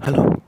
Hello.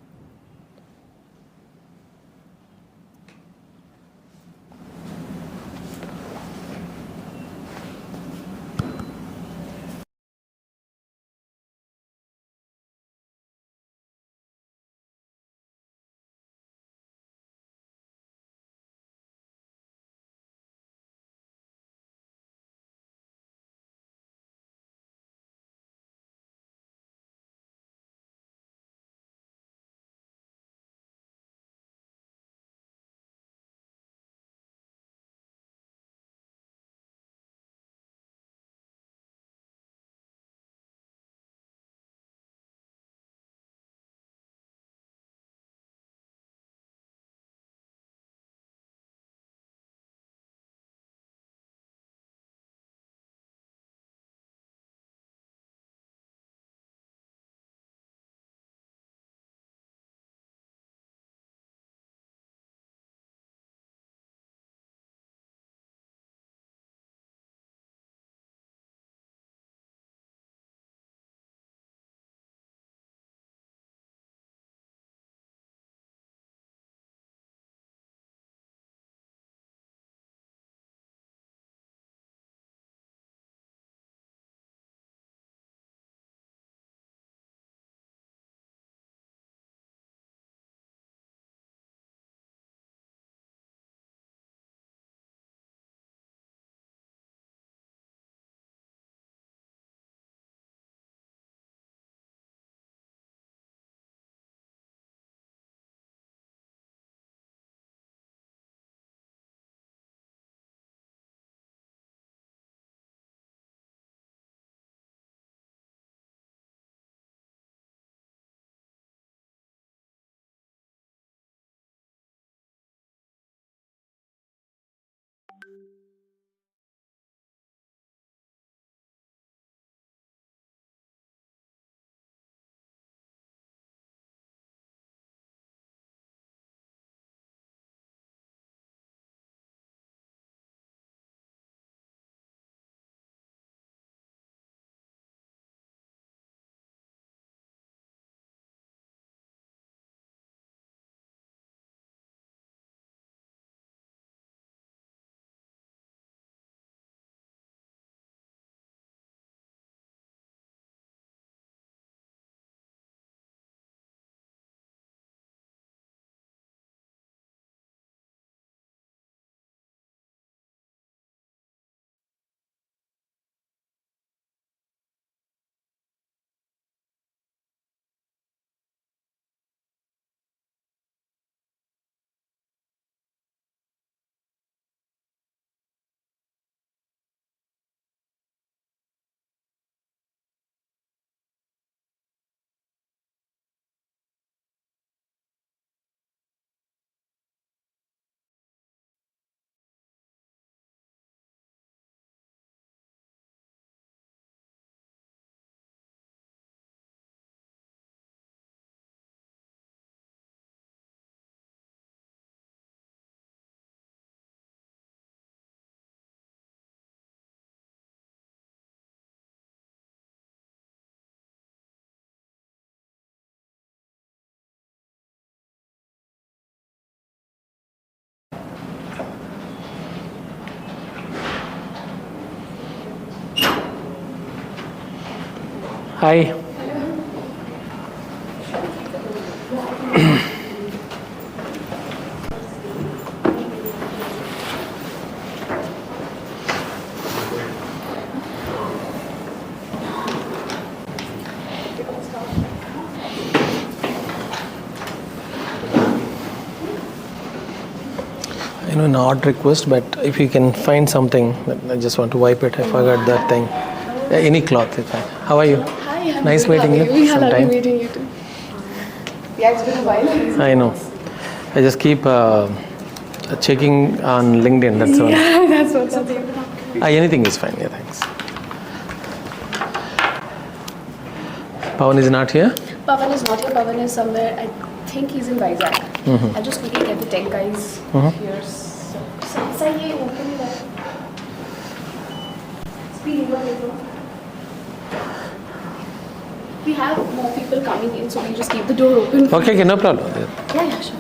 Hi. I know an odd request, but if you can find something, I just want to wipe it. I forgot that thing. Any cloth is fine. How are you? Hi, I'm Nice good. meeting you. Yeah, lovely Sometime. meeting you too. Yeah, it's been a while. I know. I just keep checking on LinkedIn. That's all. Yeah, that's what's up. Anything is fine. Yeah, thanks. Pawan is not here. Pavan is not here. Pavan is somewhere. I think he's in Vizag. I'll just quickly get the tech guys here. So ये open है. Speed over. We have more people coming in, so we just keep the door open. Okay, no problem. Yeah, sure.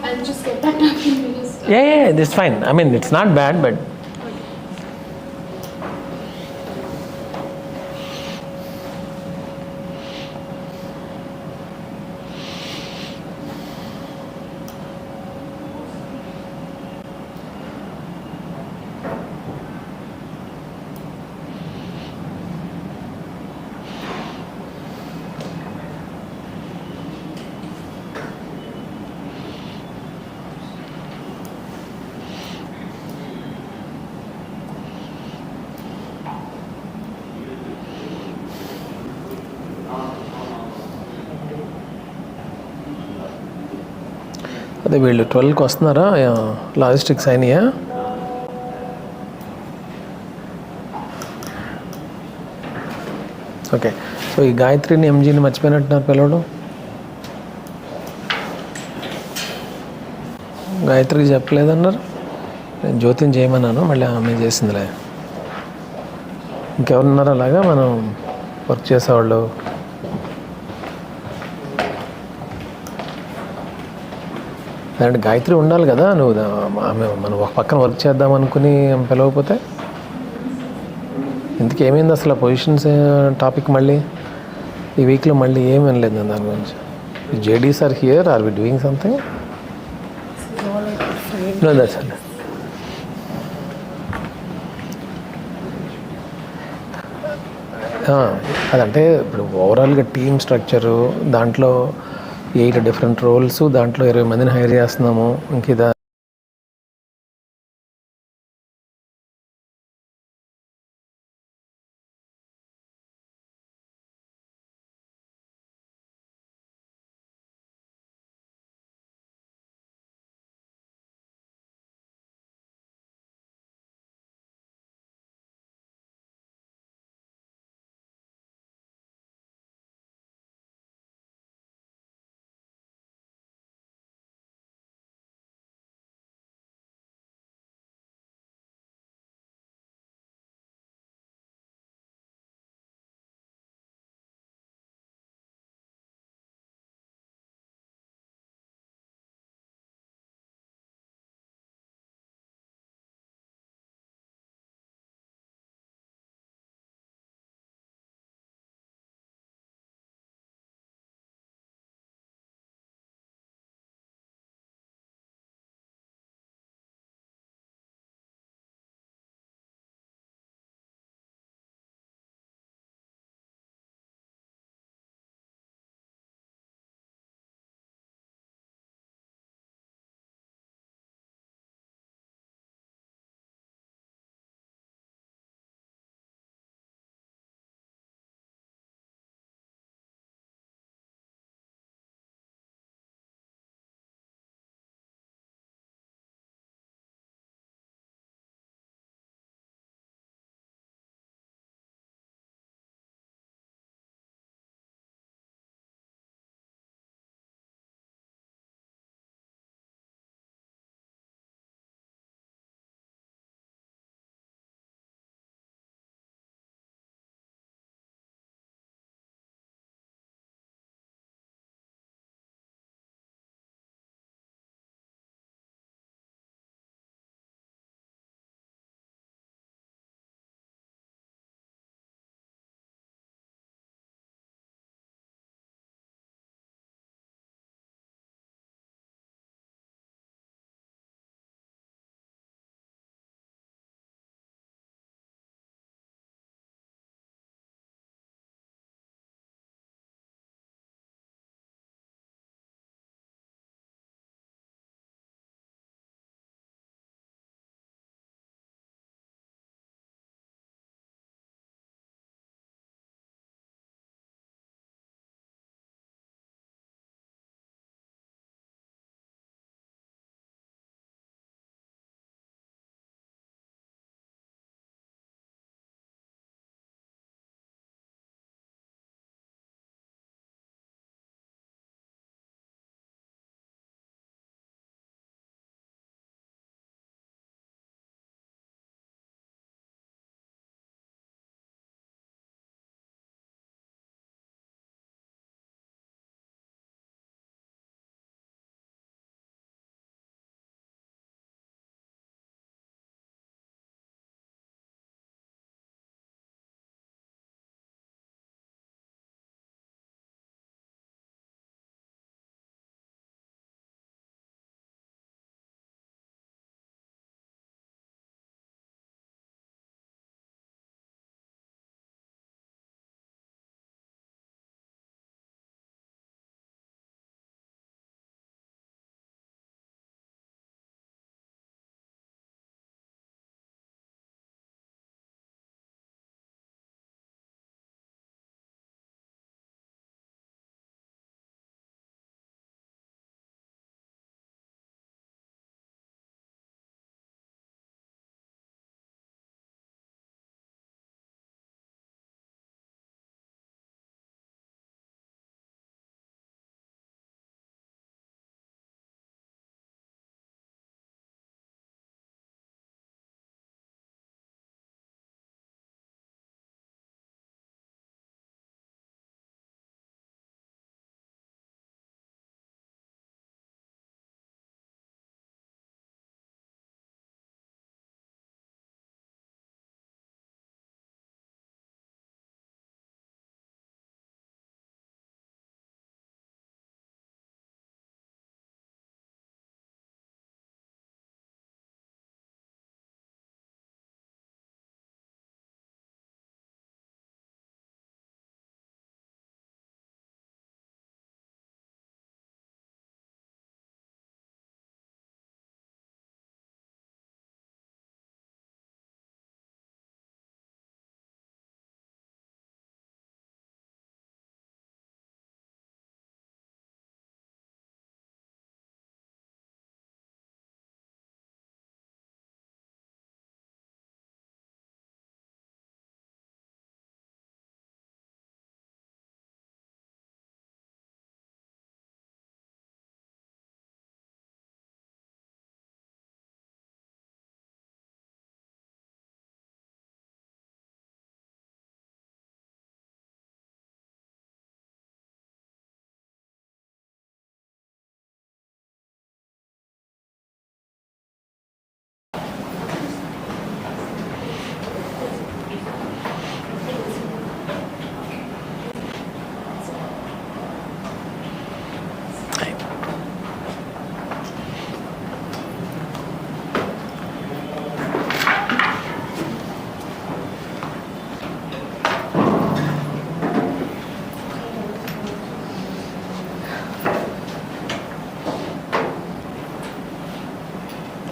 I'll just get that up in minutes. Yeah, that's fine. I mean, it's not bad, but అదే వీళ్ళు 12కి వస్తున్నారా? Logistics అయినాయా? Okay. So ఈ గాయత్రిని ఎంజీని మర్చిపోయినట్టున్నారు పిలవడం. గాయత్రికి చెప్పలేదన్నారు. నేను జ్యోతిని చేయమన్నాను, మళ్ళీ ఆమె చేసిందిలే. ఇంకెవరున్నారు అలాగా మనం వర్క్ చేసేవాళ్ళు? అంటే గాయత్రి ఉండాలి కదా. నువ్వు ఆమె మనం ఒక పక్కన వర్క్ చేద్దాం అనుకుని పిలవకపోతే ఇంతకీ ఏమైంది అసలు? పొజిషన్స్ టాపిక్ మళ్ళీ ఈ వీక్లో మళ్ళీ ఏం వినలేదు నేను దాని గురించి. JDs are here, are we doing something? No, that's all. అదంటే ఇప్పుడు ఓవరాల్గా టీమ్ స్ట్రక్చరు, దాంట్లో 8 డిఫరెంట్ రోల్స్, దాంట్లో 20 మందిని హైర్ చేస్తున్నాము. ఇంక ఇదా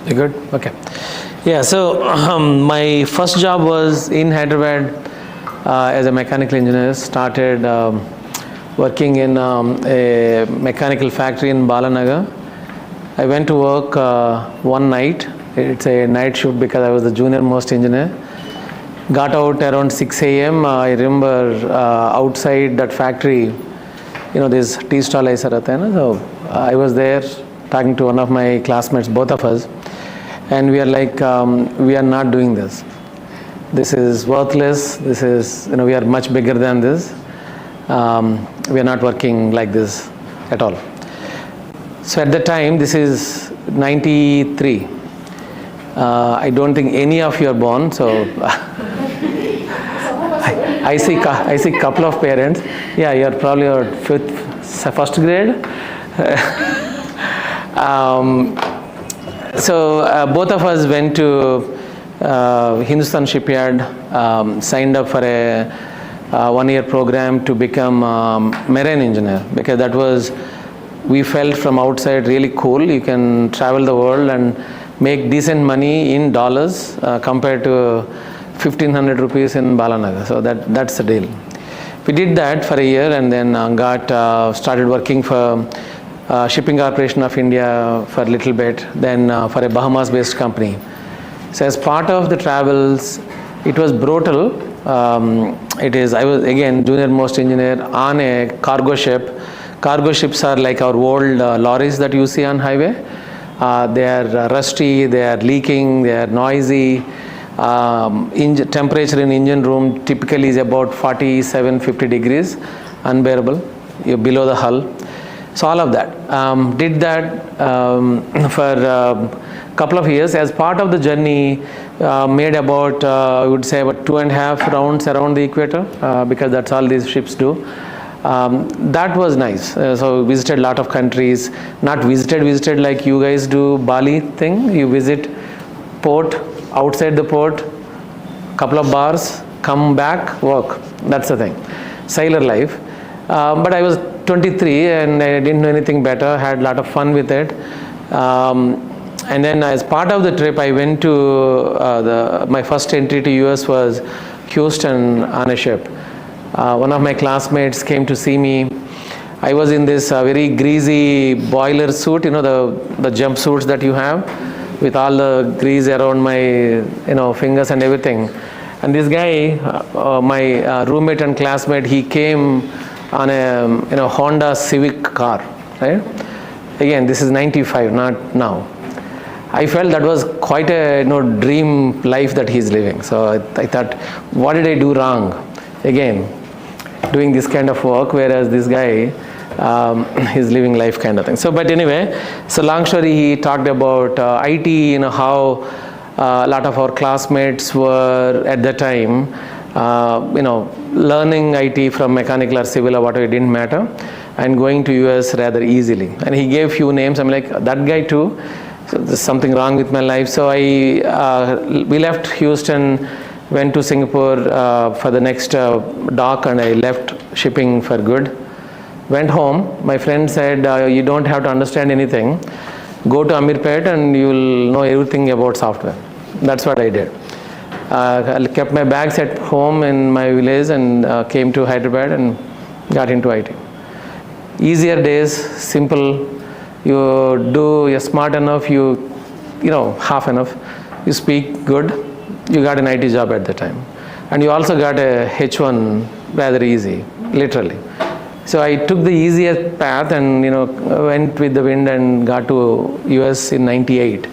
You good? Okay. Yeah, so my first job was in Hyderabad as a mechanical engineer. Started working in a mechanical factory in Balanagar. I went to work one night. It's a night shift because I was the junior most engineer. Got out around 6 a.m. I remember outside that factory, this tea stall aisa rehta hai na, so I was there talking to one of my classmates, both of us, and we are like, we are not doing this. This is worthless. This is, we are much bigger than this. We are not working like this at all. So at the time, this is 93. I don't think any of you are born, so I see couple of parents. Yeah, you are probably your first grade. So both of us went to Hindustan Shipyard, signed up for a 1-year program to become marine engineer, because that was, we felt from outside, really cool. You can travel the world and make decent money in dollars compared to 1,500 rupees in Balanagar. So that's the deal. We did that for a year, and then started working for Shipping Corporation of India for a little bit, then for a Bahamas-based company. So as part of the travels, it was brutal. I was again junior most engineer on a cargo ship. Cargo ships are like our old lorries that you see on highway. They are rusty, they are leaking, they are noisy. Temperature in engine room typically is about 47-50 degrees, unbearable. You're below the hull. So all of that. Did that for a couple of years. As part of the journey, made about, I would say, about 2.5 rounds around the equator, because that's all these ships do. That was nice. So visited a lot of countries. Not visited like you guys do Bali thing. You visit port, outside the port, couple of bars, come back, work. That's the thing. Sailor life. But I was 23 and I didn't know anything better, had a lot of fun with it. And then as part of the trip, I went to, my first entry to US was Houston on a ship. One of my classmates came to see me. I was in this very greasy boiler suit, the jumpsuits that you have, with all the grease around my fingers and everything. And this guy, my roommate and classmate, he came on a Honda Civic car, right? Again, this is 95, not now. I felt that was quite a dream life that he's living. So I thought, what did I do wrong? Again, doing this kind of work, whereas this guy he's living life kind of thing. So, but anyway, so long story, he talked about IT, how a lot of our classmates were at the time, learning IT from mechanical or civil or whatever, it didn't matter, and going to US rather easily. And he gave few names. I'm like, that guy too. So there's something wrong with my life. So we left Houston, went to Singapore for the next dock, and I left shipping for good. Went home. My friend said, you don't have to understand anything. Go to Amirpet and you'll know everything about software. That's what I did. I kept my bags at home in my village and came to Hyderabad and got into IT. Easier days, simple. You're smart enough, half enough. You speak good. You got an IT job at the time. And you also got a H1 rather easy, literally. So I took the easier path and went with the wind and got to US in 98.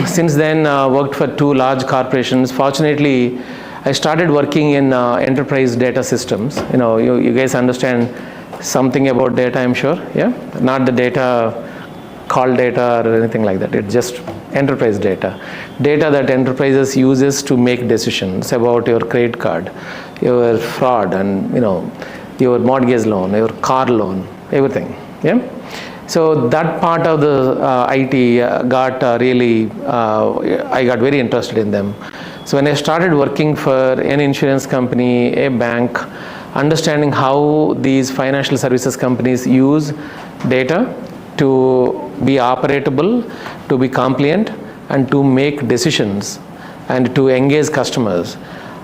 Since then, worked for 2 large corporations. Fortunately, I started working in enterprise data systems. You guys understand something about data, I'm sure. Yeah, not the data, call data or anything like that. It's just enterprise data that enterprises uses to make decisions about your credit card, your fraud, and your mortgage loan, your car loan, everything. Yeah. So that part of the IT got really, I got very interested in them. So when I started working for an insurance company, a bank, understanding how these financial services companies use data to be operatable, to be compliant, and to make decisions, and to engage customers.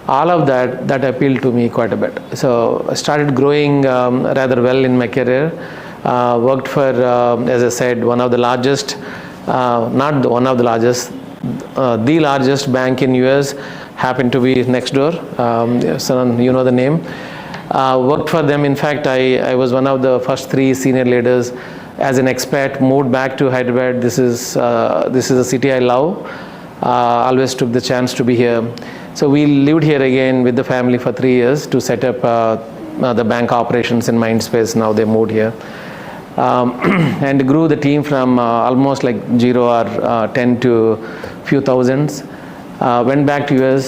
All of that appealed to me quite a bit. So I started growing rather well in my career. Worked for, as I said, one of the largest, not one of the largest, the largest bank in US, happened to be next door. So you know the name. Worked for them. In fact, I was one of the first 3 senior leaders as an expat. Moved back to Hyderabad. This is a city I love. Always took the chance to be here. So we lived here again with the family for 3 years to set up the bank operations in Mindspace. Now they moved here. And grew the team from almost like 0 or 10 to few thousands. Went back to US,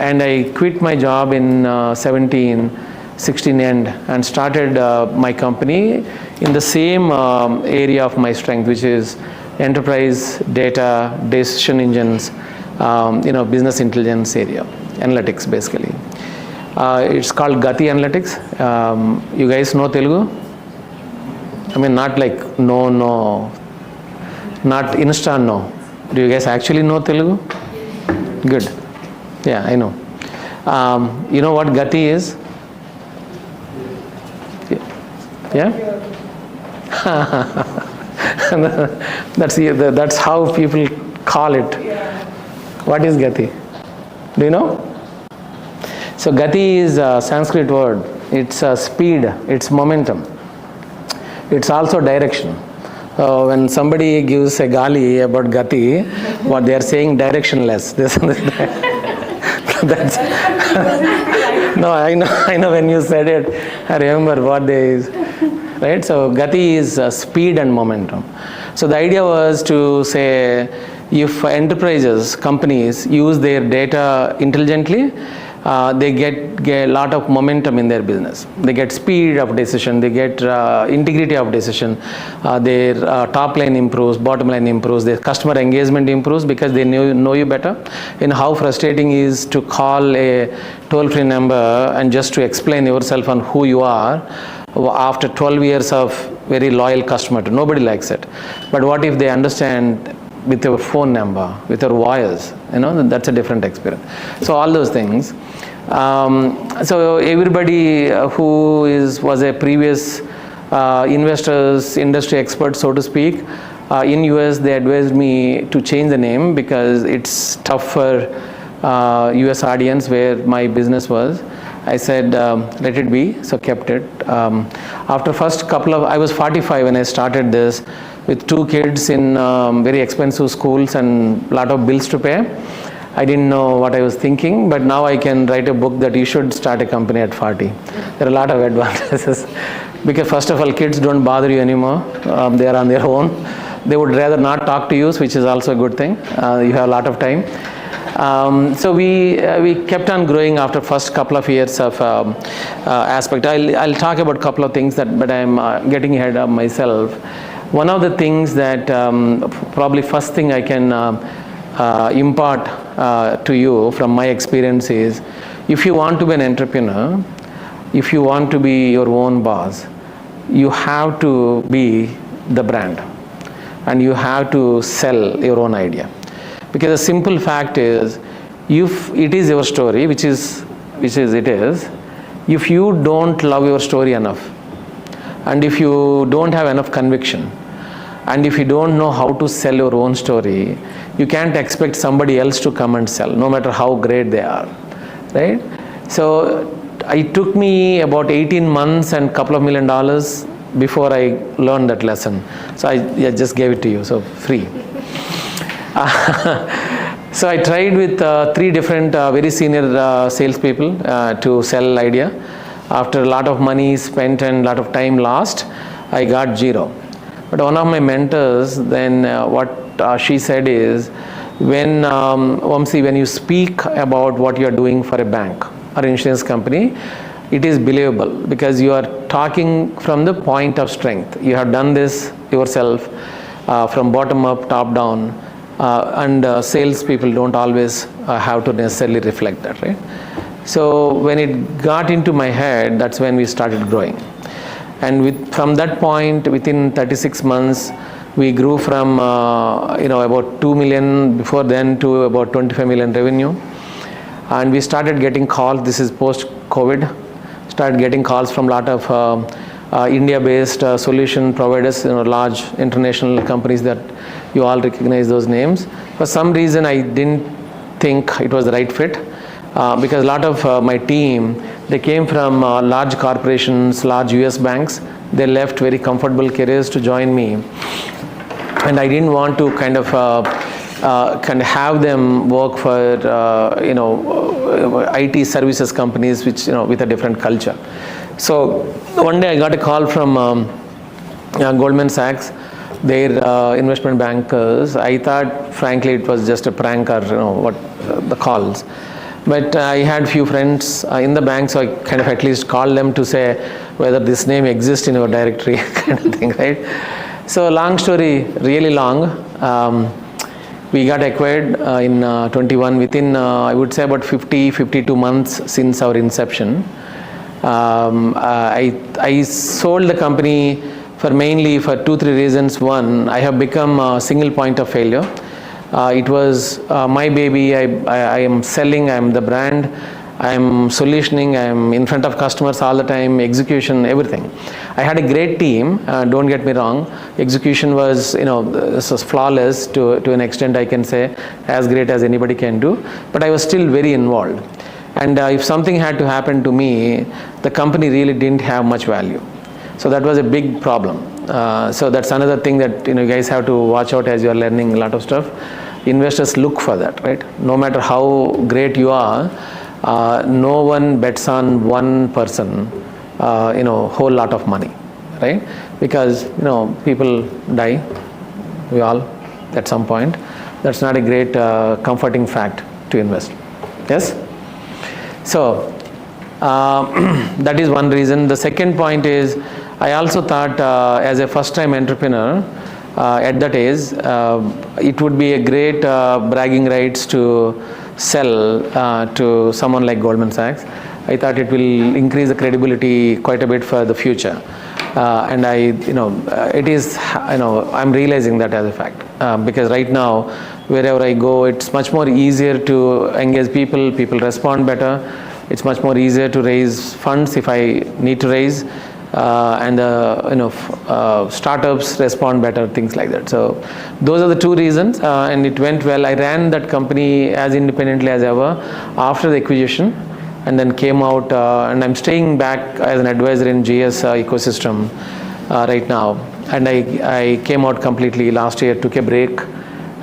and I quit my job in 16 and started my company in the same area of my strength, which is enterprise data, decision engines, business intelligence area, analytics basically. It's called Gati Analytics. You guys know Telugu? I mean, not like no, not Insta no. Do you guys actually know Telugu? Good. Yeah, I know. You know what Gati is? Yeah? That's how people call it. What is Gati? Do you know? So Gati is a Sanskrit word. It's speed, it's momentum. It's also direction. When somebody gives a gali about Gati, what they are saying directionless. That's no, I know when you said it, I remember what they is. Right? So Gati is speed and momentum. So the idea was to say, if enterprises, companies use their data intelligently, they get a lot of momentum in their business. They get speed of decision, they get integrity of decision, their top line improves, bottom line improves, their customer engagement improves because they know you better. And how frustrating is to call a toll-free number and just to explain yourself on who you are after 12 years of very loyal customer. Nobody likes it. But what if they understand with your phone number, with your voice, that's a different experience. So all those things. So everybody who was a previous investors, industry expert, so to speak, in US, they advised me to change the name because it's tough for US audience where my business was. I said, let it be, so kept it. After first I was 45 when I started this, with 2 kids in very expensive schools and a lot of bills to pay. I didn't know what I was thinking, but now I can write a book that you should start a company at 40. There are a lot of advantages. Because first of all, kids don't bother you anymore. They are on their own. They would rather not talk to you, which is also a good thing. You have a lot of time. So we kept on growing after first couple of years of aspect. I'll talk about a couple of things but I'm getting ahead of myself. One of the things that probably first thing I can impart to you from my experience is, if you want to be an entrepreneur, if you want to be your own boss, you have to be the brand and you have to sell your own idea. Because the simple fact is, if it is your story, which it is, if you don't love your story enough, and if you don't have enough conviction, and if you don't know how to sell your own story, you can't expect somebody else to come and sell, no matter how great they are, right? So it took me about 18 months and a couple of $1 million before I learned that lesson. So I just gave it to you, so free. So I tried with 3 different very senior salespeople to sell idea. After a lot of money spent and a lot of time lost, I got 0. But one of my mentors, then what she said is, when Vamsi, when you speak about what you are doing for a bank or insurance company, it is believable because you are talking from the point of strength. You have done this yourself from bottom up, top down, and sales people don't always have to necessarily reflect that, right? So when it got into my head, that's when we started growing. And from that point, within 36 months, we grew from about 2 million before then to about 25 million revenue. And we started getting calls. This is post-COVID. Started getting calls from a lot of India-based solution providers, large international companies that you all recognize those names. For some reason, I didn't think it was the right fit because a lot of my team, they came from large corporations, large US banks. They left very comfortable careers to join me, and I didn't want to kind of have them work for IT services companies, which with a different culture. So one day I got a call from Goldman Sachs, their investment bankers. I thought, frankly, it was just a prank or the calls. But I had few friends in the bank, so I kind of at least called them to say whether this name exists in your directory, kind of thing, right? So long story, really long. We got acquired in 21 within, I would say, about 52 months since our inception. I sold the company mainly for 2-3 reasons. One, I have become a single point of failure. It was my baby. I am selling, I am the brand, I am solutioning, I am in front of customers all the time, execution, everything. I had a great team, don't get me wrong. Execution was, this was flawless to an extent, I can say, as great as anybody can do, but I was still very involved. And if something had to happen to me, the company really didn't have much value. So that was a big problem. So that's another thing that you guys have to watch out as you are learning a lot of stuff. Investors look for that, right? No matter how great you are, no one bets on one person, whole lot of money, right? Because people die, we all at some point. That's not a great comforting fact to invest. Yes. So that is one reason. The second point is, I also thought as a first-time entrepreneur at that age, it would be a great bragging rights to sell to someone like Goldman Sachs. I thought it will increase the credibility quite a bit for the future. And it is, I'm realizing that as a fact because right now, wherever I go, it's much more easier to engage people. People respond better. It's much more easier to raise funds if I need to raise, and startups respond better, things like that. So those are the two reasons, and it went well. I ran that company as independently as ever after the acquisition, and then came out, and I'm staying back as an advisor in GS ecosystem right now. And I came out completely last year, took a break,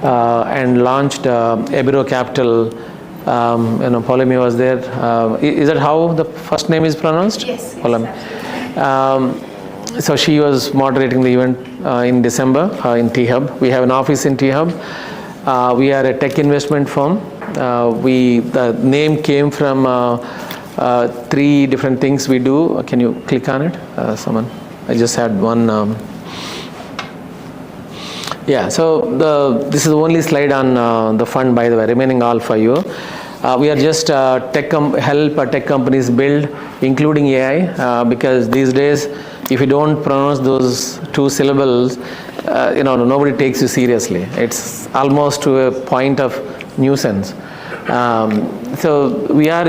and launched Ebiro Capital. Polemy was there. Is that how the first name is pronounced? Yes. Polemy. So she was moderating the event in December in T-Hub. We have an office in T-Hub. We are a tech investment firm. The name came from 3 different things we do. Can you click on it? Someone. I just had one. Yeah, so this is the only slide on the fund, by the way, remaining all for you. We are just help tech companies build, including AI, because these days, if you don't pronounce those 2 syllables, nobody takes you seriously. It's almost to a point of nuisance. So we are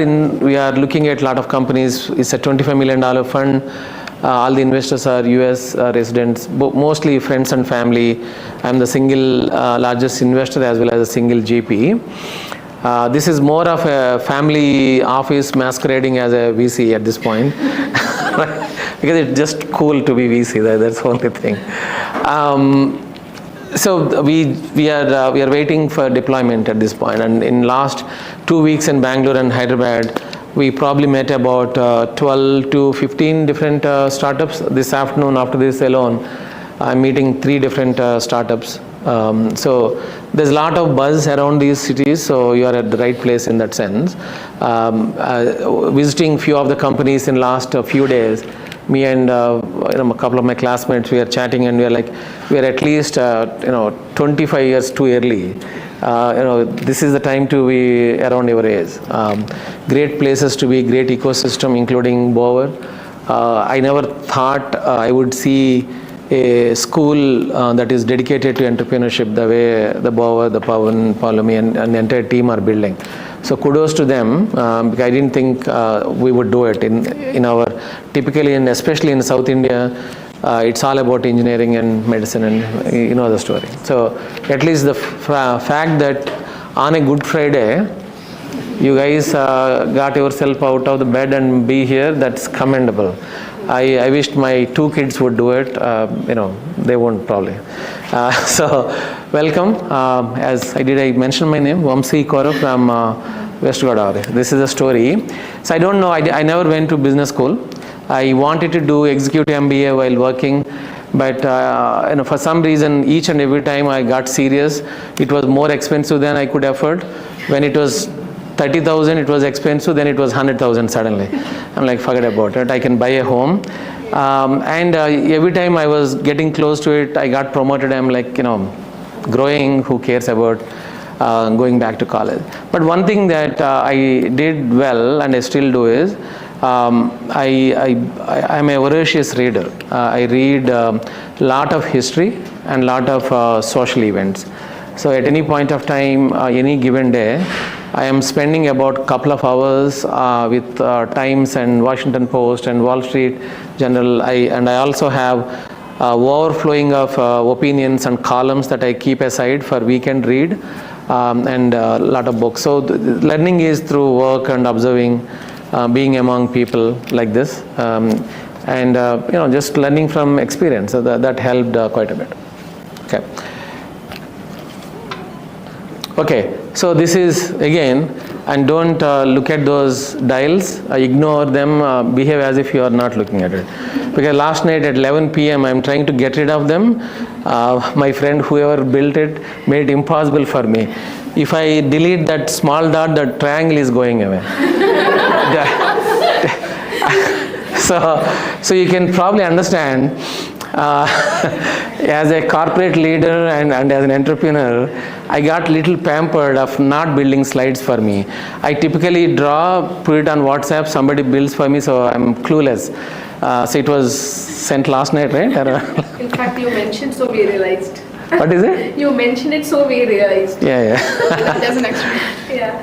looking at a lot of companies. It's a $25 million fund. All the investors are US residents, mostly friends and family. I'm the single largest investor as well as a single GP. This is more of a family office masquerading as a VC at this point. Because it's just cool to be VC, that's the only thing. So we are waiting for deployment at this point, and in last 2 weeks in Bangalore and Hyderabad, we probably met about 12 to 15 different startups. This afternoon, after this alone, I'm meeting 3 different startups. So there's a lot of buzz around these cities, so you are at the right place in that sense. Visiting few of the companies in last few days, me and a couple of my classmates, we are chatting, and we are at least 25 years too early. This is the time to be around your age. Great places to be, great ecosystem, including Bower. I never thought I would see a school that is dedicated to entrepreneurship the way the Bauer, the Pawan, Paulomi and the entire team are building. So kudos to them, because I didn't think we would do it in our, typically and especially in South India, it's all about engineering and medicine, and you know the story. So at least the fact that on a Good Friday, you guys got yourself out of the bed and be here, that's commendable. I wished my 2 kids would do it. You know, they won't probably. So welcome. As I mention my name, Vamsi Kaurav from West Godavari. This is a story. So I don't know, I never went to business school. I wanted to do executive MBA while working, but you know, for some reason, each and every time I got serious, it was more expensive than I could afford. When it was 30,000, it was expensive, then it was 100,000 suddenly. I'm like, forget about it, I can buy a home. And every time I was getting close to it, I got promoted. I'm like, you know, growing, who cares about going back to college. But one thing that I did well, and I still do, is I'm a voracious reader. I read a lot of history and lot of social events. So at any point of time, any given day, I am spending about a couple of hours with Times and Washington Post and Wall Street Journal. And I also have overflowing of opinions and columns that I keep aside for weekend read, and a lot of books. So learning is through work and observing, being among people like this, and you know, just learning from experience. So that helped quite a bit. Okay. Okay, so this is again, and don't look at those dials, ignore them, behave as if you are not looking at it. Because last night at 11 p.m. I'm trying to get rid of them. My friend, whoever built it, made it impossible for me. If I delete that small dot, the triangle is going away. So you can probably understand, as a corporate leader and as an entrepreneur, I got little pampered of not building slides for me. I typically draw, put it on WhatsApp, somebody builds for me, so I'm clueless. So it was sent last night, right? In fact, you mentioned, so we realized. What is it? You mentioned it, so we realized. Yeah. There's an extra. Yeah.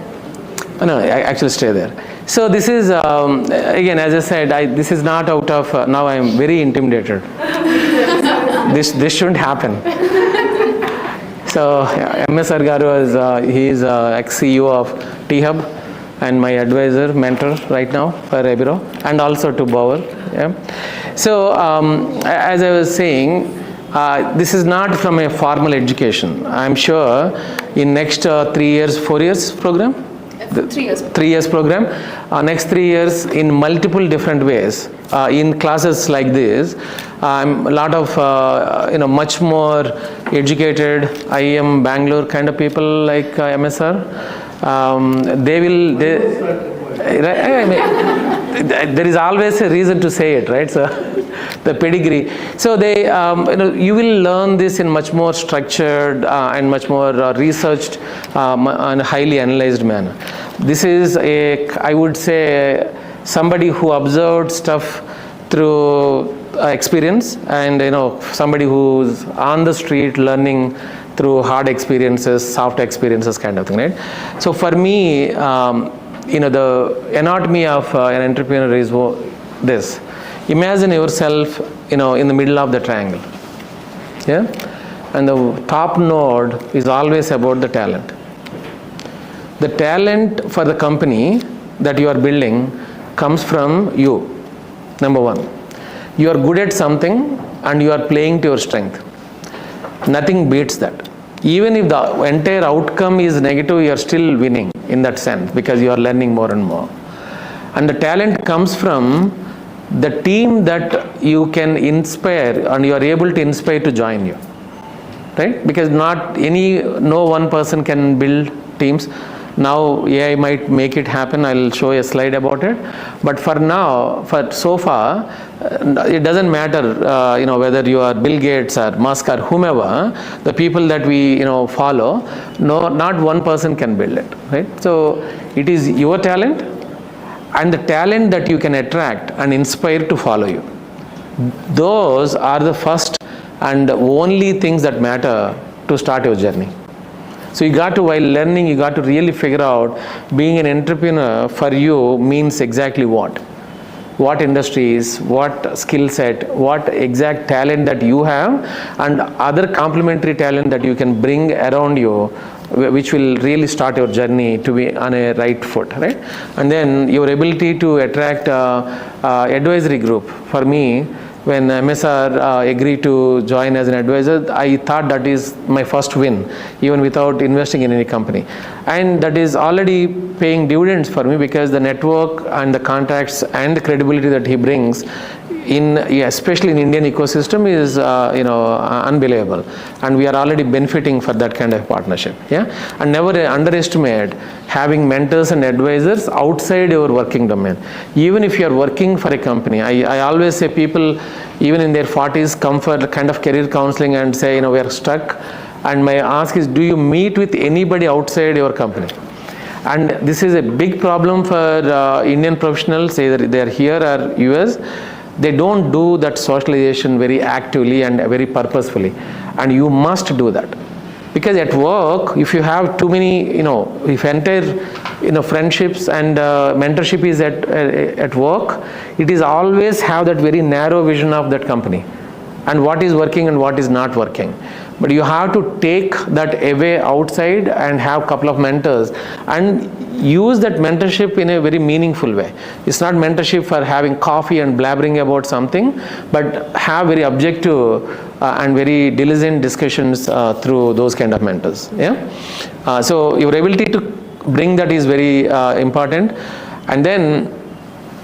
No, I actually stay there. So this is, again, as I said, this is not out of, now I am very intimidated. This shouldn't happen. So MS Argaru he is ex-CEO of T-Hub and my advisor, mentor right now for Ebiro, and also to Bauer. Yeah. So as I was saying, this is not from a formal education. I'm sure in next 3 years, 4 years program? 3 years. 3 years program. Next 3 years in multiple different ways. In classes like this, I'm a lot of, you know, much more educated IIM Bangalore kind of people like MSR. There is always a reason to say it, right? So the pedigree. So they, you know, you will learn this in much more structured and much more researched and highly analyzed manner. This is I would say, somebody who observed stuff through experience, and you know, somebody who's on the street learning through hard experiences, soft experiences kind of thing, right? So for me, you know, the anatomy of an entrepreneur is this. Imagine yourself, you know, in the middle of the triangle, yeah? And the top node is always about the talent. The talent for the company that you are building comes from you, number one. You are good at something and you are playing to your strength. Nothing beats that. Even if the entire outcome is negative, you are still winning in that sense, because you are learning more and more. And the talent comes from the team that you can inspire and you are able to inspire to join you, right? Because no one person can build teams. Now AI might make it happen. I'll show a slide about it. But for now, so far, it doesn't matter, you know, whether you are Bill Gates or Musk or whomever. The people that we, you know, follow, no, not one person can build it, right? So it is your talent and the talent that you can attract and inspire to follow you. Those are the first and only things that matter to start your journey. So you got to, while learning, you got to really figure out being an entrepreneur for you means exactly what industries, what skill set, what exact talent that you have, and other complementary talent that you can bring around you, which will really start your journey to be on a right foot, right? And then your ability to attract advisory group. For me, when MSR agreed to join as an advisor, I thought that is my first win, even without investing in any company. And that is already paying dividends for me, because the network and the contacts and the credibility that he brings especially in Indian ecosystem is unbelievable, and we are already benefiting for that kind of partnership. And never underestimate having mentors and advisors outside your working domain. Even if you are working for a company, I always say people even in their 40s come for kind of career counseling and say, we are stuck, and my ask is, do you meet with anybody outside your company? And this is a big problem for Indian professionals, either they are here or US. They don't do that socialization very actively and very purposefully, and you must do that. Because at work, if you have too many, if entire, friendships and mentorship is at work, it is always have that very narrow vision of that company and what is working and what is not working. But you have to take that away outside and have a couple of mentors and use that mentorship in a very meaningful way. It's not mentorship for having coffee and blabbering about something, but have very objective and very diligent discussions through those kind of mentors. So your ability to bring that is very important. And then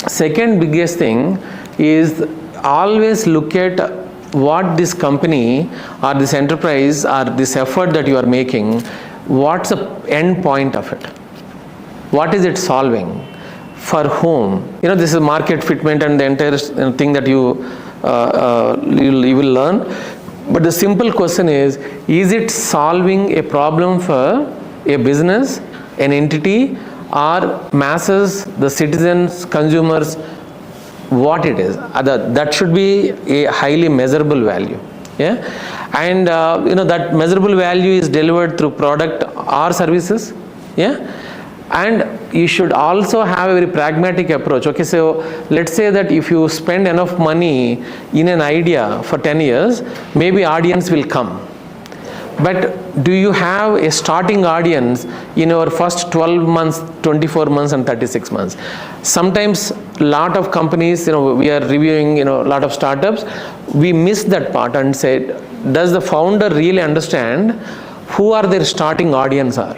second biggest thing is always look at what this company or this enterprise or this effort that you are making, what's the end point of it? What is it solving? For whom? This is market fitment and the entire thing that you will learn. But the simple question is it solving a problem for a business, an entity, or masses, the citizens, consumers? What it is, that should be a highly measurable value. And that measurable value is delivered through product or services. And you should also have a very pragmatic approach. Okay, so let's say that if you spend enough money in an idea for 10 years, maybe audience will come. But do you have a starting audience in your first 12 months, 24 months and 36 months? Sometimes lot of companies, we are reviewing, a lot of startups, we miss that part and said, does the founder really understand who are their starting audience are?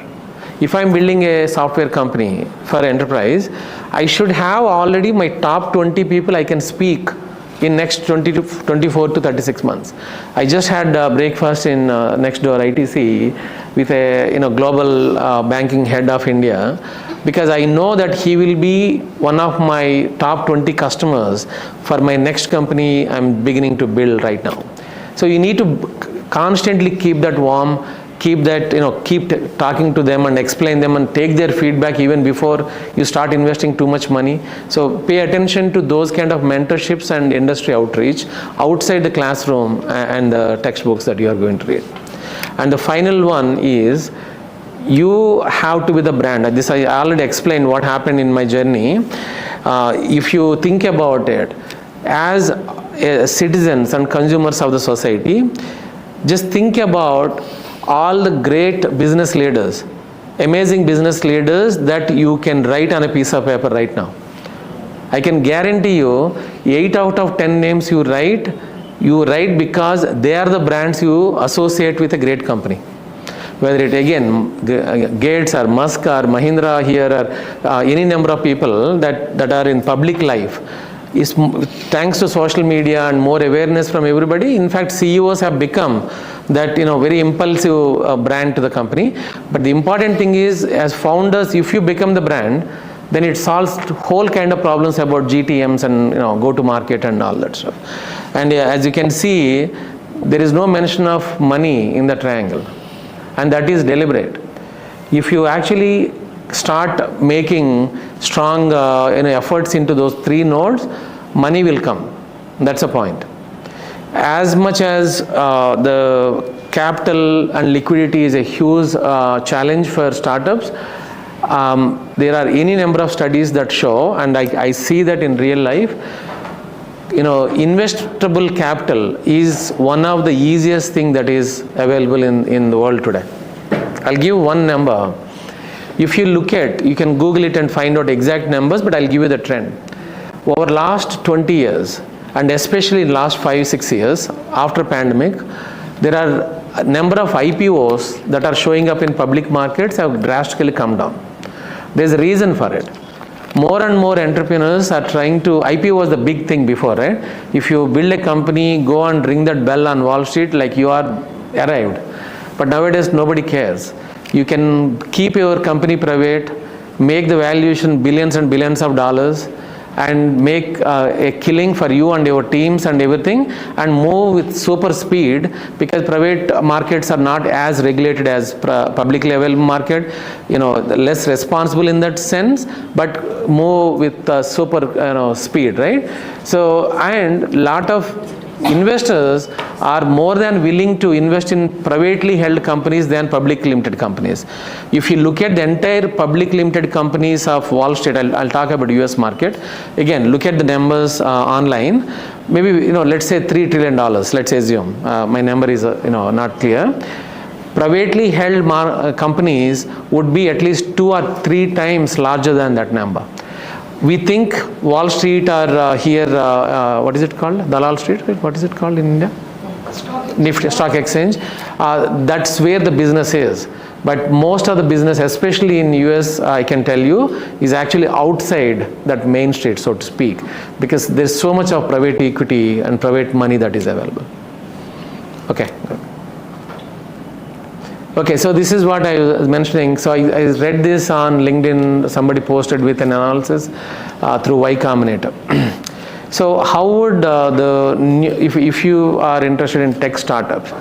If I'm building a software company for enterprise, I should have already my top 20 people I can speak in next 24 to 36 months. I just had breakfast in next door ITC with a global banking head of India, because I know that he will be one of my top 20 customers for my next company I'm beginning to build right now. So you need to constantly keep that warm, keep that, keep talking to them and explain them and take their feedback even before you start investing too much money. So pay attention to those kind of mentorships and industry outreach outside the classroom and the textbooks that you are going to read. And the final one is, you have to be the brand. This I already explained what happened in my journey. If you think about it, as citizens and consumers of the society, just think about all the great business leaders, amazing business leaders that you can write on a piece of paper right now. I can guarantee you 8 out of 10 names you write because they are the brands you associate with a great company. Whether it again Gates or Musk or Mahindra here or any number of people that are in public life, is thanks to social media and more awareness from everybody. In fact, CEOs have become that very impulsive brand to the company. But the important thing is, as founders, if you become the brand, then it solves whole kind of problems about GTMs and go to market and all that stuff. And as you can see, there is no mention of money in the triangle, and that is deliberate. If you actually start making strong efforts into those 3 nodes, money will come. That's the point. As much as the capital and liquidity is a huge challenge for startups, there are any number of studies that show, and I see that in real life, investable capital is one of the easiest thing that is available in the world today. I'll give one number. If you look at, you can Google it and find out exact numbers, but I'll give you the trend. Over last 20 years, and especially in last 5-6 years after pandemic, there are a number of IPOs that are showing up in public markets have drastically come down. There's a reason for it. More and more entrepreneurs are trying to, IPO was the big thing before, right? If you build a company, go and ring that bell on Wall Street like you are arrived. But nowadays nobody cares. You can keep your company private, make the valuation billions and billions of dollars, and make a killing for you and your teams and everything, and move with super speed, because private markets are not as regulated as public level market, less responsible in that sense, but move with super speed, right? So, and lot of investors are more than willing to invest in privately held companies than publicly limited companies. If you look at the entire public limited companies of Wall Street, I'll talk about US market. Again, look at the numbers online. Maybe, let's say $3 trillion, let's assume. My number is, not clear. Privately held companies would be at least 2 or 3 times larger than that number. We think Wall Street or here, what is it called? Dalal Street, right? What is it called in India? Nifty Stock Exchange. That's where the business is. But most of the business, especially in US, I can tell you, is actually outside that main street, so to speak, because there's so much of private equity and private money that is available. Okay, good. Okay, so this is what I was mentioning. So I read this on LinkedIn. Somebody posted with an analysis through Y Combinator. So how would if you are interested in tech startups,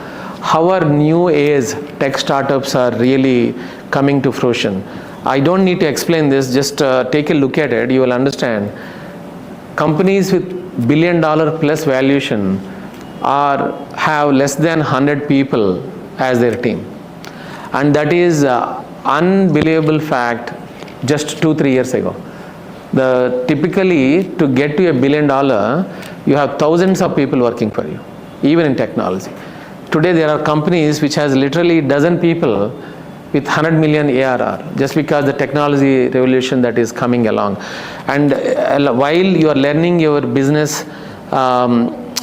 how are new age tech startups are really coming to fruition? I don't need to explain this. Just take a look at it. You will understand. Companies with $1 billion plus valuation have less than 100 people as their team. And that is unbelievable fact just 2-3 years ago. Typically, to get to $1 billion, you have thousands of people working for you, even in technology. Today, there are companies which has literally dozen people with 100 million ARR, just because the technology revolution that is coming along. And while you are learning your business,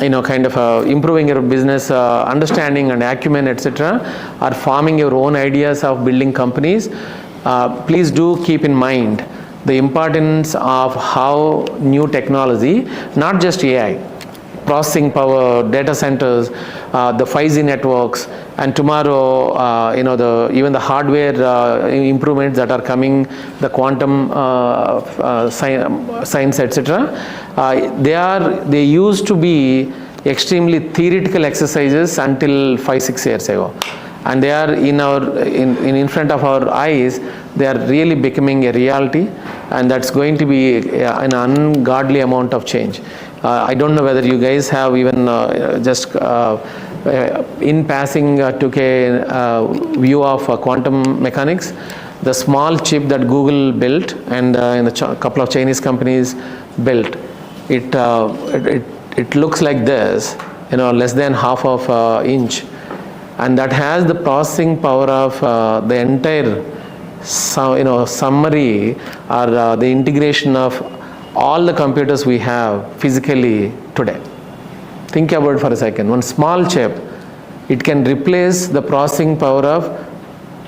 improving your business understanding and acumen, etc., or forming your own ideas of building companies, please do keep in mind the importance of how new technology, not just AI, processing power, data centers, the 5G networks, and tomorrow, even the hardware improvements that are coming, the quantum science, etc. They used to be extremely theoretical exercises until 5-6 years ago, and they are in front of our eyes. They are really becoming a reality, and that's going to be an ungodly amount of change. I don't know whether you guys have even just in passing took a view of quantum mechanics. The small chip that Google built and a couple of Chinese companies built, it looks like this, less than half of inch, and that has the processing power of the entire summary or the integration of all the computers we have physically today. Think about it for a second. One small chip, it can replace the processing power of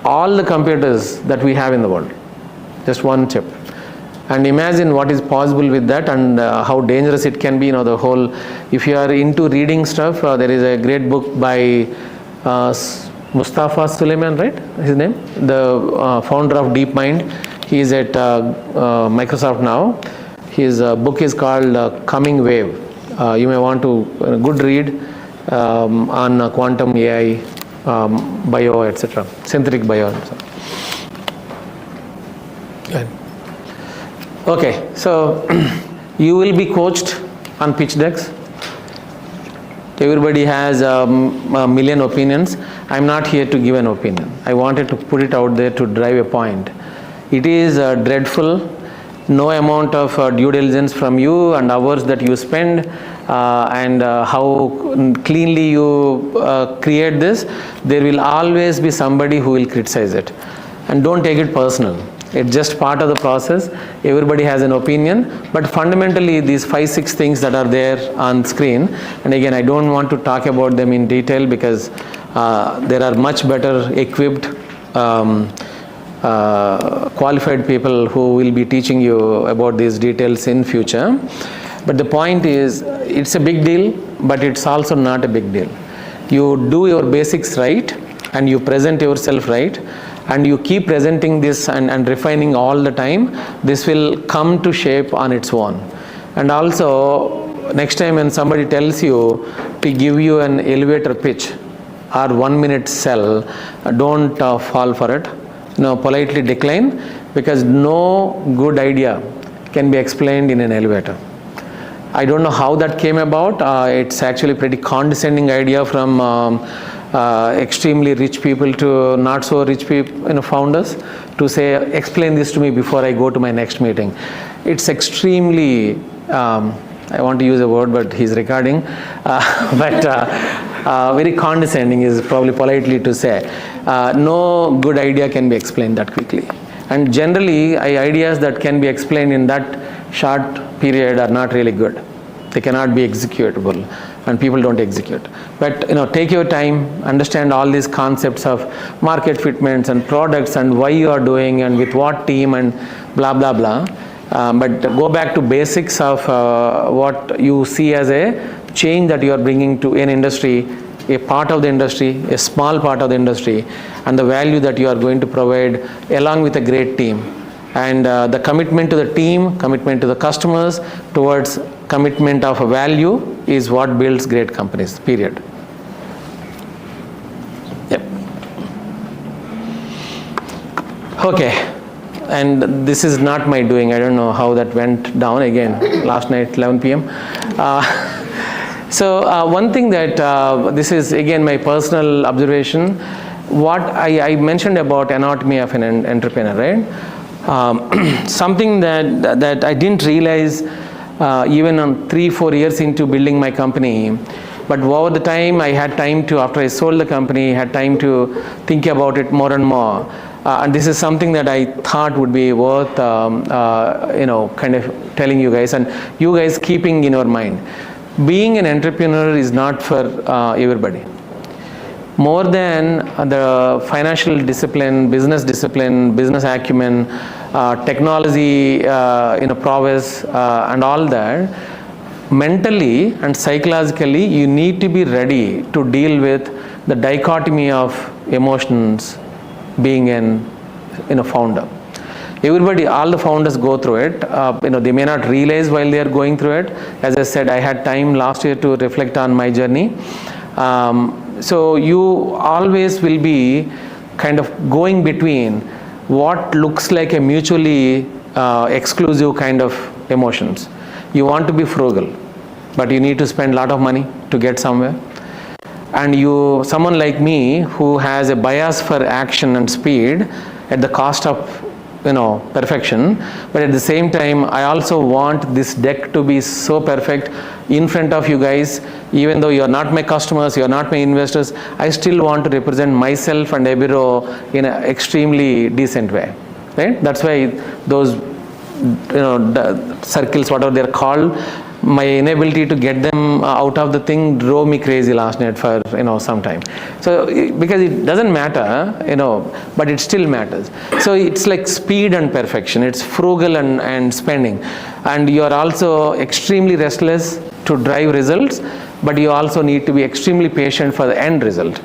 all the computers that we have in the world. Just one chip. And imagine what is possible with that, and how dangerous it can be. The whole, if you are into reading stuff, there is a great book by Mustafa Suleyman, right? His name, the founder of DeepMind. He is at Microsoft now. His book is called Coming Wave. You may want to good read on quantum AI, bio, etc., synthetic bio. Good. Okay, so you will be coached on pitch decks. Everybody has a million opinions. I'm not here to give an opinion. I wanted to put it out there to drive a point. It is dreadful. No amount of due diligence from you and hours that you spend and how cleanly you create this, there will always be somebody who will criticize it. And don't take it personal. It's just part of the process. Everybody has an opinion, but fundamentally these 5-6 things that are there on screen, and again I don't want to talk about them in detail because there are much better equipped qualified people who will be teaching you about these details in future. But the point is, it's a big deal, but it's also not a big deal. You do your basics right and you present yourself right, and you keep presenting this and refining all the time, this will come to shape on its own. And also, next time when somebody tells you to give you an elevator pitch or 1-minute sell, don't fall for it. Politely decline, because no good idea can be explained in an elevator. I don't know how that came about. It's actually pretty condescending idea from extremely rich people to not so rich people, founders, to say, explain this to me before I go to my next meeting. It's extremely, I want to use a word, but he's recording, very condescending is probably politely to say. No good idea can be explained that quickly. And generally, ideas that can be explained in that short period are not really good. They cannot be executable, and people don't execute. But take your time, understand all these concepts of market fitments and products and why you are doing and with what team and blah blah blah. But go back to basics of what you see as a change that you are bringing to an industry, a part of the industry, a small part of the industry, and the value that you are going to provide along with a great team. And the commitment to the team, commitment to the customers, towards commitment of a value is what builds great companies, period. Yep. Okay. And this is not my doing. I don't know how that went down again last night, 11 p.m. So one thing that, this is again my personal observation, what I mentioned about anatomy of an entrepreneur, right? Something that I didn't realize even on 3-4 years into building my company, but over the time I had time to, after I sold the company, had time to think about it more and more. And this is something that I thought would be worth, kind of telling you guys, and you guys keeping in your mind. Being an entrepreneur is not for everybody. More than the financial discipline, business acumen, technology, prowess, and all that, mentally and psychologically, you need to be ready to deal with the dichotomy of emotions being a founder. Everybody, all the founders go through it. They may not realize while they are going through it. As I said, I had time last year to reflect on my journey. So you always will be kind of going between what looks like a mutually exclusive kind of emotions. You want to be frugal, but you need to spend a lot of money to get somewhere. And someone like me who has a bias for action and speed at the cost of perfection, but at the same time I also want this deck to be so perfect in front of you guys. Even though you are not my customers, you are not my investors, I still want to represent myself and Ebiro in an extremely decent way, right? That's why those the circles, whatever they're called, my inability to get them out of the thing drove me crazy last night for some time. So because it doesn't matter, but it still matters. So it's like speed and perfection. It's frugal and spending, and you are also extremely restless to drive results, but you also need to be extremely patient for the end result.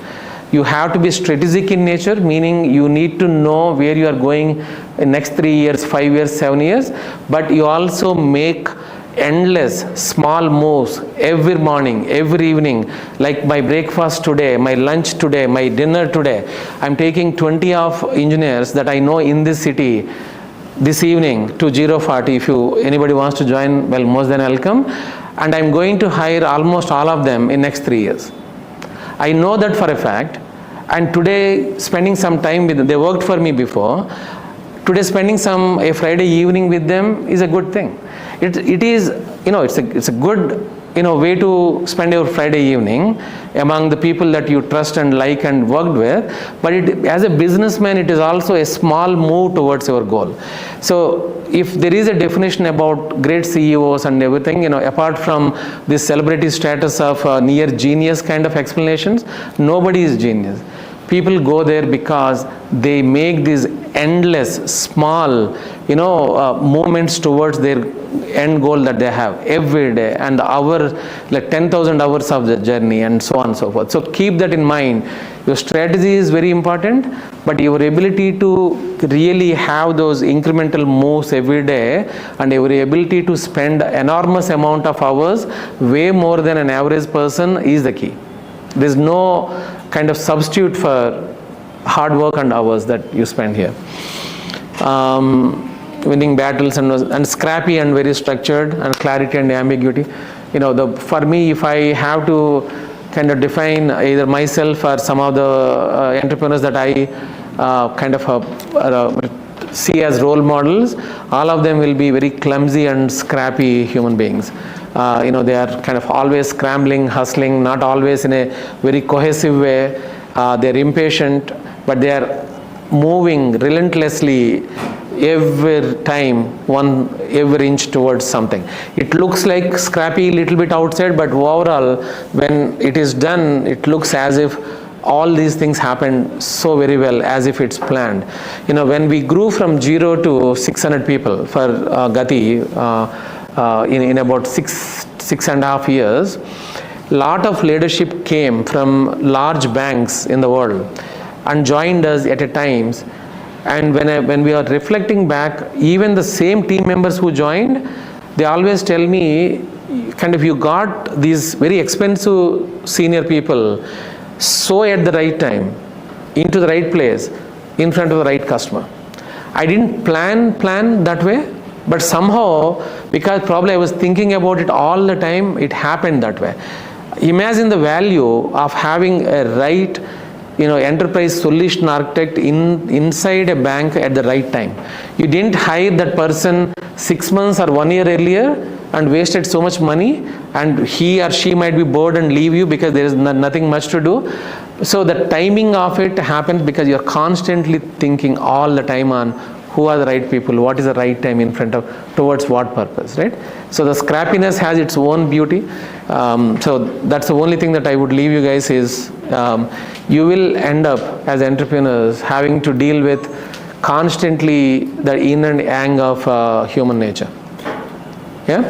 You have to be strategic in nature, meaning you need to know where you are going in next 3 years, 5 years, 7 years, but you also make endless small moves every morning, every evening, like my breakfast today, my lunch today, my dinner today. I'm taking 20 of engineers that I know in this city this evening to 040. If anybody wants to join, well, most than welcome. And I'm going to hire almost all of them in next 3 years. I know that for a fact. And today, spending some time with them, they worked for me before. Today, spending a Friday evening with them is a good thing. It is, it's a good, way to spend your Friday evening among the people that you trust and like and worked with. But as a businessman, it is also a small move towards your goal. So if there is a definition about great CEOs and everything, apart from this celebrity status of near genius kind of explanations, nobody is genius. People go there because they make these endless, small, movements towards their end goal that they have every day, and hours, like 10,000 hours of the journey, and so on and so forth. So keep that in mind. Your strategy is very important, but your ability to really have those incremental moves every day, and your ability to spend enormous amount of hours, way more than an average person, is the key. There's no kind of substitute for hard work and hours that you spend here. Winning battles and scrappy and very structured, and clarity and ambiguity. For me, if I have to kind of define either myself or some of the entrepreneurs that I see as role models, all of them will be very clumsy and scrappy human beings. They are kind of always scrambling, hustling, not always in a very cohesive way. They're impatient, but they are moving relentlessly every time, every inch towards something. It looks like scrappy little bit outside, but overall, when it is done, it looks as if all these things happened so very well, as if it's planned. When we grew from 0 to 600 people for Gati in about six and a half years, lot of leadership came from large banks in the world and joined us at a times. And when we are reflecting back, even the same team members who joined, they always tell me, kind of, you got these very expensive senior people so at the right time, into the right place, in front of the right customer. I didn't plan that way, but somehow, because probably I was thinking about it all the time, it happened that way. Imagine the value of having a right enterprise solution architect inside a bank at the right time. You didn't hire that person 6 months or 1 year earlier and wasted so much money, and he or she might be bored and leave you because there is nothing much to do. So the timing of it happens because you're constantly thinking all the time on who are the right people, what is the right time in front of, towards what purpose, right? So the scrappiness has its own beauty. So that's the only thing that I would leave you guys is, you will end up as entrepreneurs having to deal with constantly the yin and yang of human nature. Yeah?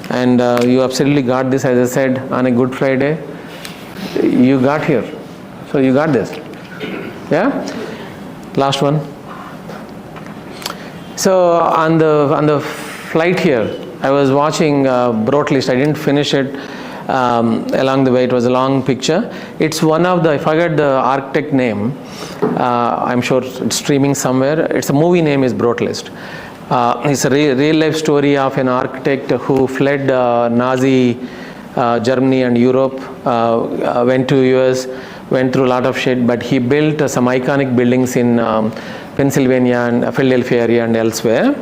And you absolutely got this, as I said, on a Good Friday. You got here. So you got this. Yeah? Last one. So on the flight here, I was watching Broad List. I didn't finish it along the way. It was a long picture. It's one of the, I forgot the architect name. I'm sure it's streaming somewhere. It's a movie name is Broad List. It's a real life story of an architect who fled Nazi Germany and Europe, went to US, went through a lot of shit, but he built some iconic buildings in Pennsylvania and Philadelphia area and elsewhere.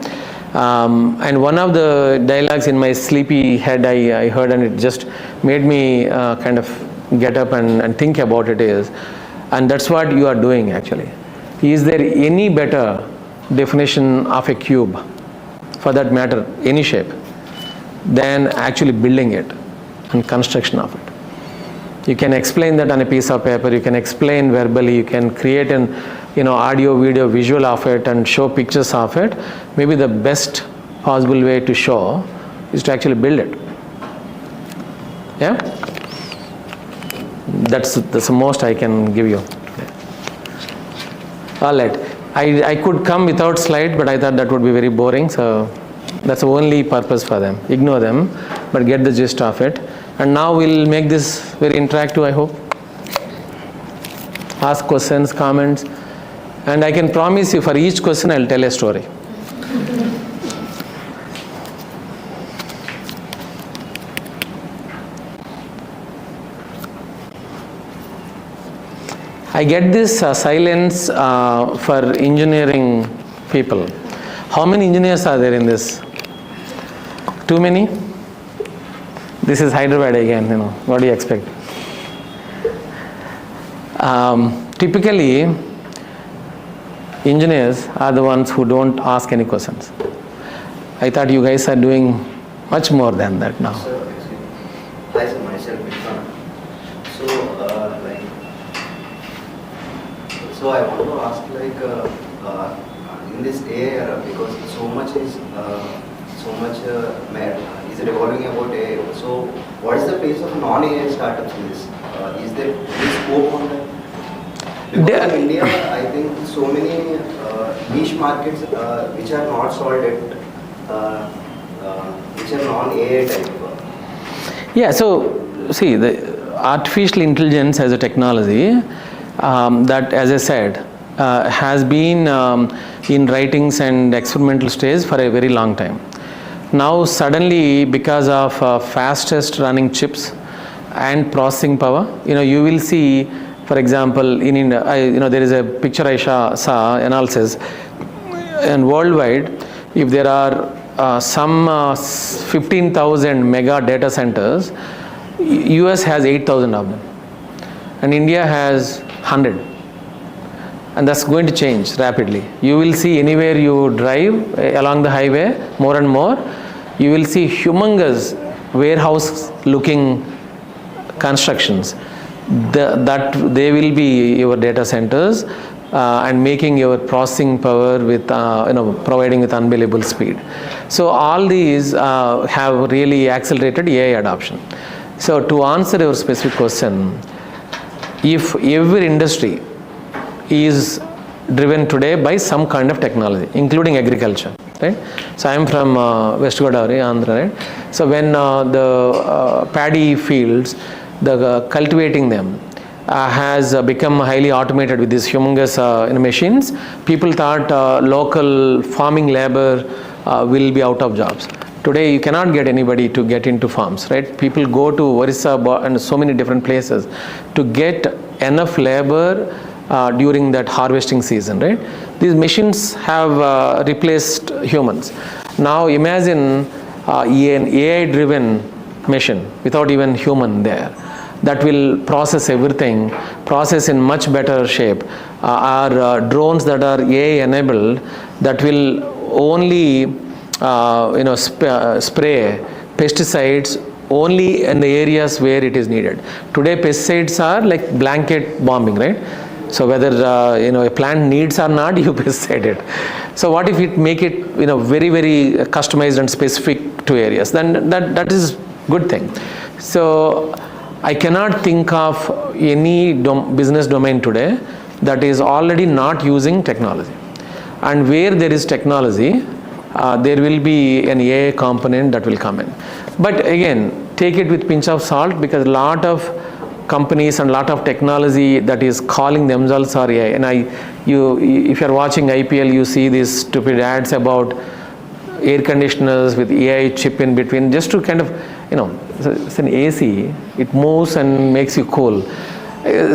And one of the dialogues in my sleepy head I heard, and it just made me kind of get up and think about it is, and that's what you are doing actually. Is there any better definition of a cube, for that matter, any shape, than actually building it and construction of it? You can explain that on a piece of paper, you can explain verbally, you can create an audio, video, visual of it and show pictures of it. Maybe the best possible way to show is to actually build it. Yeah? That's the most I can give you. All right. I could come without slide, but I thought that would be very boring, so that's the only purpose for them. Ignore them, but get the gist of it. And now we'll make this very interactive, I hope. Ask questions, comments, and I can promise you for each question I'll tell a story. I get this silence for engineering people. How many engineers are there in this? Too many? This is Hyderabad again, what do you expect? Typically, engineers are the ones who don't ask any questions. I thought you guys are doing much more than that now. Sir, hi sir, myself Irfan. So I want to ask in this AI era, because so much is revolving about AI. So what is the place of non-AI startups in this? Is there any scope on that? Because in India, I think so many niche markets which are not solved yet, which are non-AI type. Yeah, so see, the artificial intelligence as a technology that, as I said, has been in writings and experimental stage for a very long time. Now suddenly, because of fastest running chips and processing power, you will see, for example, in India, there is a picture I saw analysis, and worldwide, if there are some 15,000 mega data centers, US has 8,000 of them, and India has 100. And that's going to change rapidly. You will see anywhere you drive along the highway, more and more, you will see humongous warehouse-looking constructions. That they will be your data centers and making your processing power with, providing with unbelievable speed. So all these have really accelerated AI adoption. So to answer your specific question, if every industry is driven today by some kind of technology, including agriculture, right? So I am from West Godavari, Andhra, right? So when the paddy fields, the cultivating them has become highly automated with these humongous machines, people thought local farming labor will be out of jobs. Today you cannot get anybody to get into farms, right? People go to Orissa and so many different places to get enough labor during that harvesting season, right? These machines have replaced humans. Now imagine an AI-driven machine without even human there, that will process everything, process in much better shape. Are drones that are AI enabled that will only spray pesticides only in the areas where it is needed. Today pesticides are like blanket bombing, right? So whether a plant needs or not, you pesticide it. So what if it make it very, very customized and specific to areas? Then that is good thing. So I cannot think of any business domain today that is already not using technology. And where there is technology, there will be an AI component that will come in. But again, take it with pinch of salt, because a lot of companies and a lot of technology that is calling themselves are AI. And if you're watching IPL, you see these stupid ads about air conditioners with AI chip in between, just to kind of, it's an AC, it moves and makes you cool.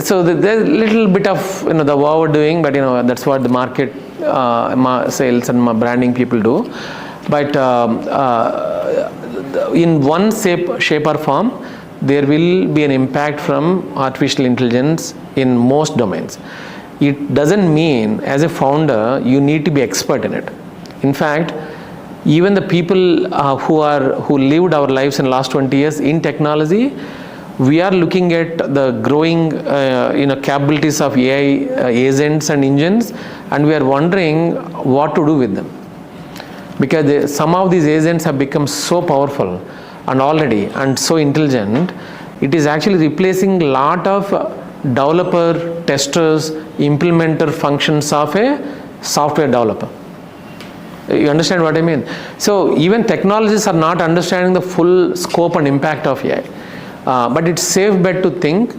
So there's a little bit of, the wow doing, but that's what the market sales and branding people do. But in one shape or form, there will be an impact from artificial intelligence in most domains. It doesn't mean as a founder you need to be expert in it. In fact, even the people who lived our lives in the last 20 years in technology, we are looking at the growing capabilities of AI agents and engines, and we are wondering what to do with them, because some of these agents have become so powerful and so intelligent, it is actually replacing a lot of developer, testers, implementer functions of a software developer. You understand what I mean? So even technologists are not understanding the full scope and impact of AI. But it's safe bet to think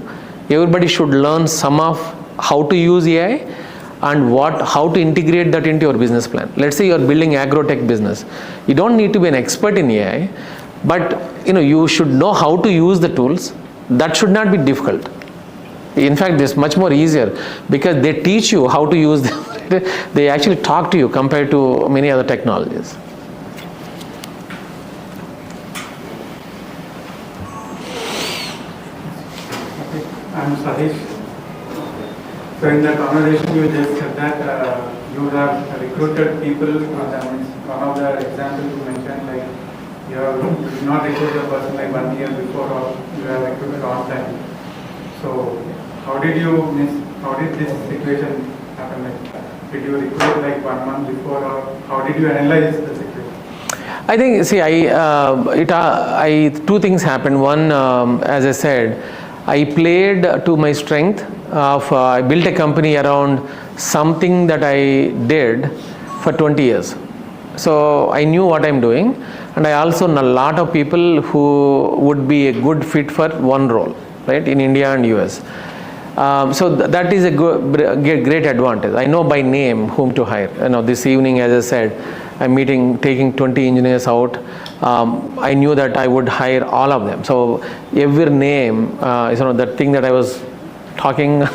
everybody should learn some of how to use AI and how to integrate that into your business plan. Let's say you're building agro-tech business. You don't need to be an expert in AI, but you should know how to use the tools. That should not be difficult. In fact, this is much more easier because they teach you how to use them. They actually talk to you compared to many other technologies. I'm Satish. So in the conversation you just said that you have recruited people. One of the examples you mentioned, like you have not recruited a person like 1 year before, or you have recruited on time. So how did this situation happen? Like, did you recruit like 1 month before, or how did you analyze the situation? I think, see, two things happened. One, as I said, I played to my strength of, I built a company around something that I did for 20 years. So I knew what I'm doing, and I also know a lot of people who would be a good fit for one role, right, in India and US. So that is a great advantage. I know by name whom to hire. This evening, as I said, I'm taking 20 engineers out. I knew that I would hire all of them. So every name, that thing that I was talking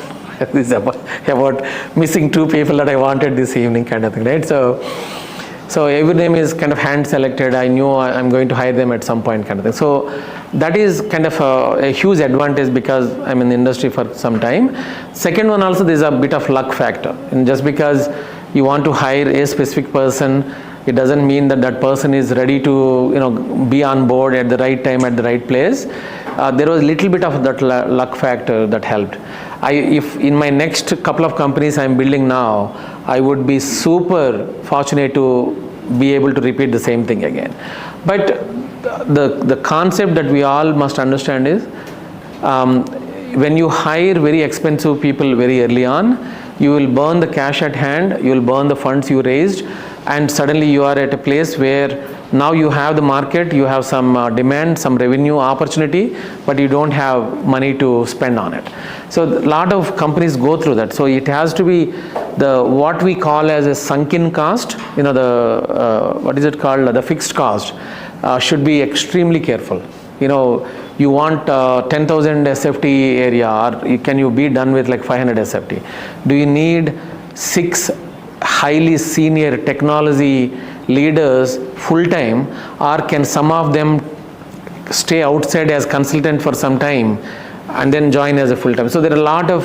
is about missing 2 people that I wanted this evening, kind of thing, right? So every name is kind of hand selected. I knew I'm going to hire them at some point, kind of thing. So that is kind of a huge advantage because I'm in the industry for some time. Second one, also there's a bit of luck factor. And just because you want to hire a specific person, it doesn't mean that that person is ready to be on board at the right time at the right place. There was a little bit of that luck factor that helped. If in my next couple of companies I'm building now, I would be super fortunate to be able to repeat the same thing again. But the concept that we all must understand is when you hire very expensive people very early on, you will burn the cash at hand, you will burn the funds you raised, and suddenly you are at a place where now you have the market, you have some demand, some revenue opportunity, but you don't have money to spend on it. So a lot of companies go through that. So it has to be what we call as a sunken cost, what is it called, the fixed cost, should be extremely careful. You want 10,000 SFT area, or can you be done with like 500 SFT? Do you need 6 highly senior technology leaders full time, or can some of them stay outside as consultant for some time and then join as a full time? So there are a lot of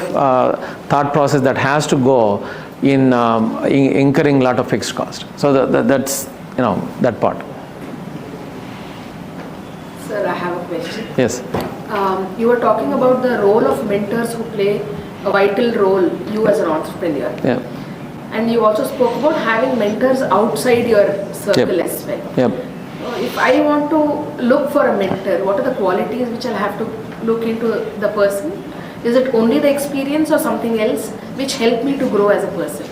thought process that has to go in incurring a lot of fixed cost. So that's that part. Sir, I have a question. Yes. You were talking about the role of mentors who play a vital role, you as an entrepreneur. Yeah. And you also spoke about having mentors outside your circle as well. Yep. If I want to look for a mentor, what are the qualities which I'll have to look into the person? Is it only the experience or something else which helped me to grow as a person?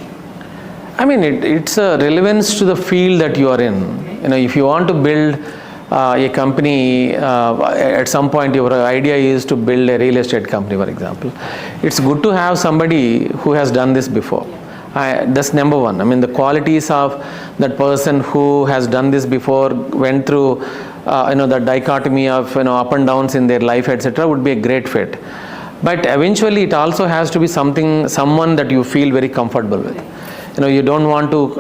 I mean, it's a relevance to the field that you are in. If you want to build a company, at some point your idea is to build a real estate company, for example. It's good to have somebody who has done this before. That's number one. I mean, the qualities of that person who has done this before, went through, the dichotomy of, up and downs in their life, etc., would be a great fit. But eventually, it also has to be someone that you feel very comfortable with. You don't want to,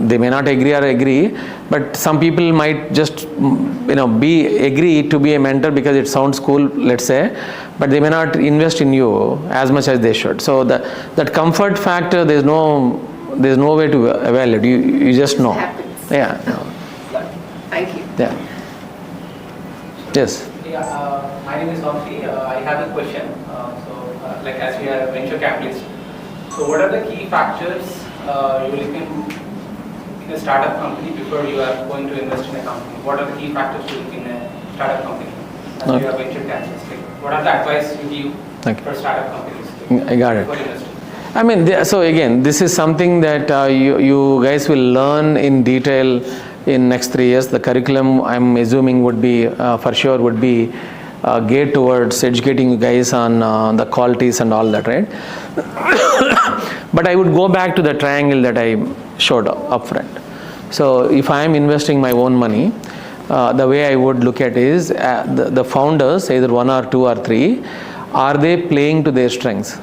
they may not agree, but some people might just, agree to be a mentor because it sounds cool, let's say, but they may not invest in you as much as they should. So that comfort factor, there's no way to evaluate. You just know. It happens. Yeah. Thank you. Yeah. Yes. Yeah, my name is Vamsi. I have a question. As we are venture capitalists, so what are the key factors you look in a startup company before you are going to invest in a company? What are the key factors you look in a startup company as you are venture capitalists? What are the advice you give for startup companies? I got it. So again, this is something that you guys will learn in detail in next 3 years. The curriculum, I'm assuming, would be for sure would be geared towards educating you guys on the qualities and all that, right? But I would go back to the triangle that I showed up front. So if I am investing my own money, the way I would look at is the founders, either 1 or 2 or 3, are they playing to their strengths?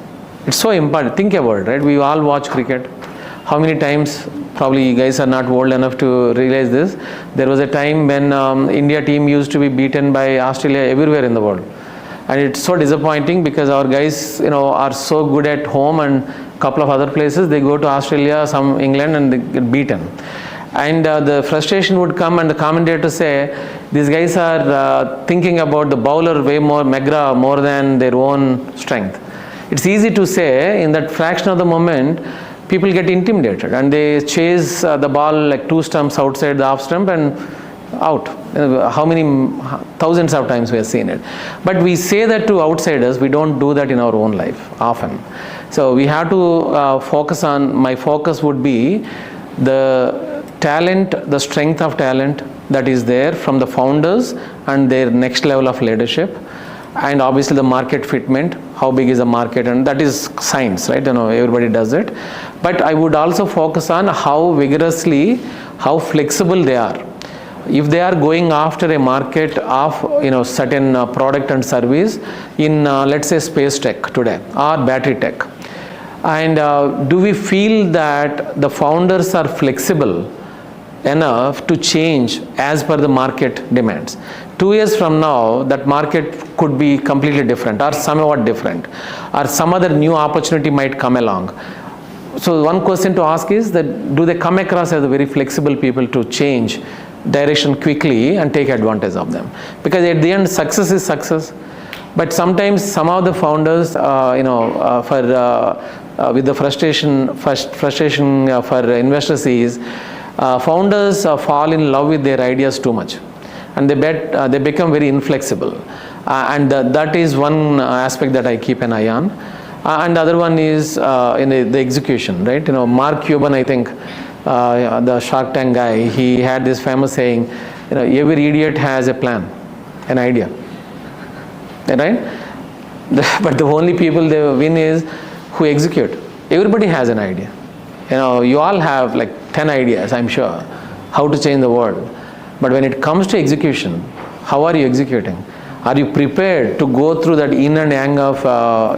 It's so important. Think about it, right? We all watch cricket. How many times, probably you guys are not old enough to realize this, there was a time when India team used to be beaten by Australia everywhere in the world. And it's so disappointing because our guys, are so good at home and couple of other places. They go to Australia, some England, and they get beaten. And the frustration would come, and the commentator say, these guys are thinking about the bowler way more, McGrath, more than their own strength. It's easy to say, in that fraction of the moment, people get intimidated and they chase the ball like 2 stumps outside the off stump and out. How many thousands of times we have seen it. But we say that to outsiders, we don't do that in our own life often. So we have to focus on, my focus would be the talent, the strength of talent that is there from the founders and their next level of leadership, and obviously the market fitment, how big is the market, and that is science, right? Everybody does it. But I would also focus on how vigorously, how flexible they are. If they are going after a market of certain product and service in let's say space tech today or battery tech, and do we feel that the founders are flexible enough to change as per the market demands? 2 years from now, that market could be completely different or somewhat different, or some other new opportunity might come along. So one question to ask is that, do they come across as very flexible people to change direction quickly and take advantage of them? Because at the end, success is success. But sometimes some of the founders, with the frustration for investors is, founders fall in love with their ideas too much, and they become very inflexible, and that is one aspect that I keep an eye on. And the other one is in the execution, right? Mark Cuban, I think, the Shark Tank guy, he had this famous saying, every idiot has a plan, an idea, right? But the only people they win is who execute. Everybody has an idea. You all have like 10 ideas, I'm sure, how to change the world. But when it comes to execution, how are you executing? Are you prepared to go through that yin and yang of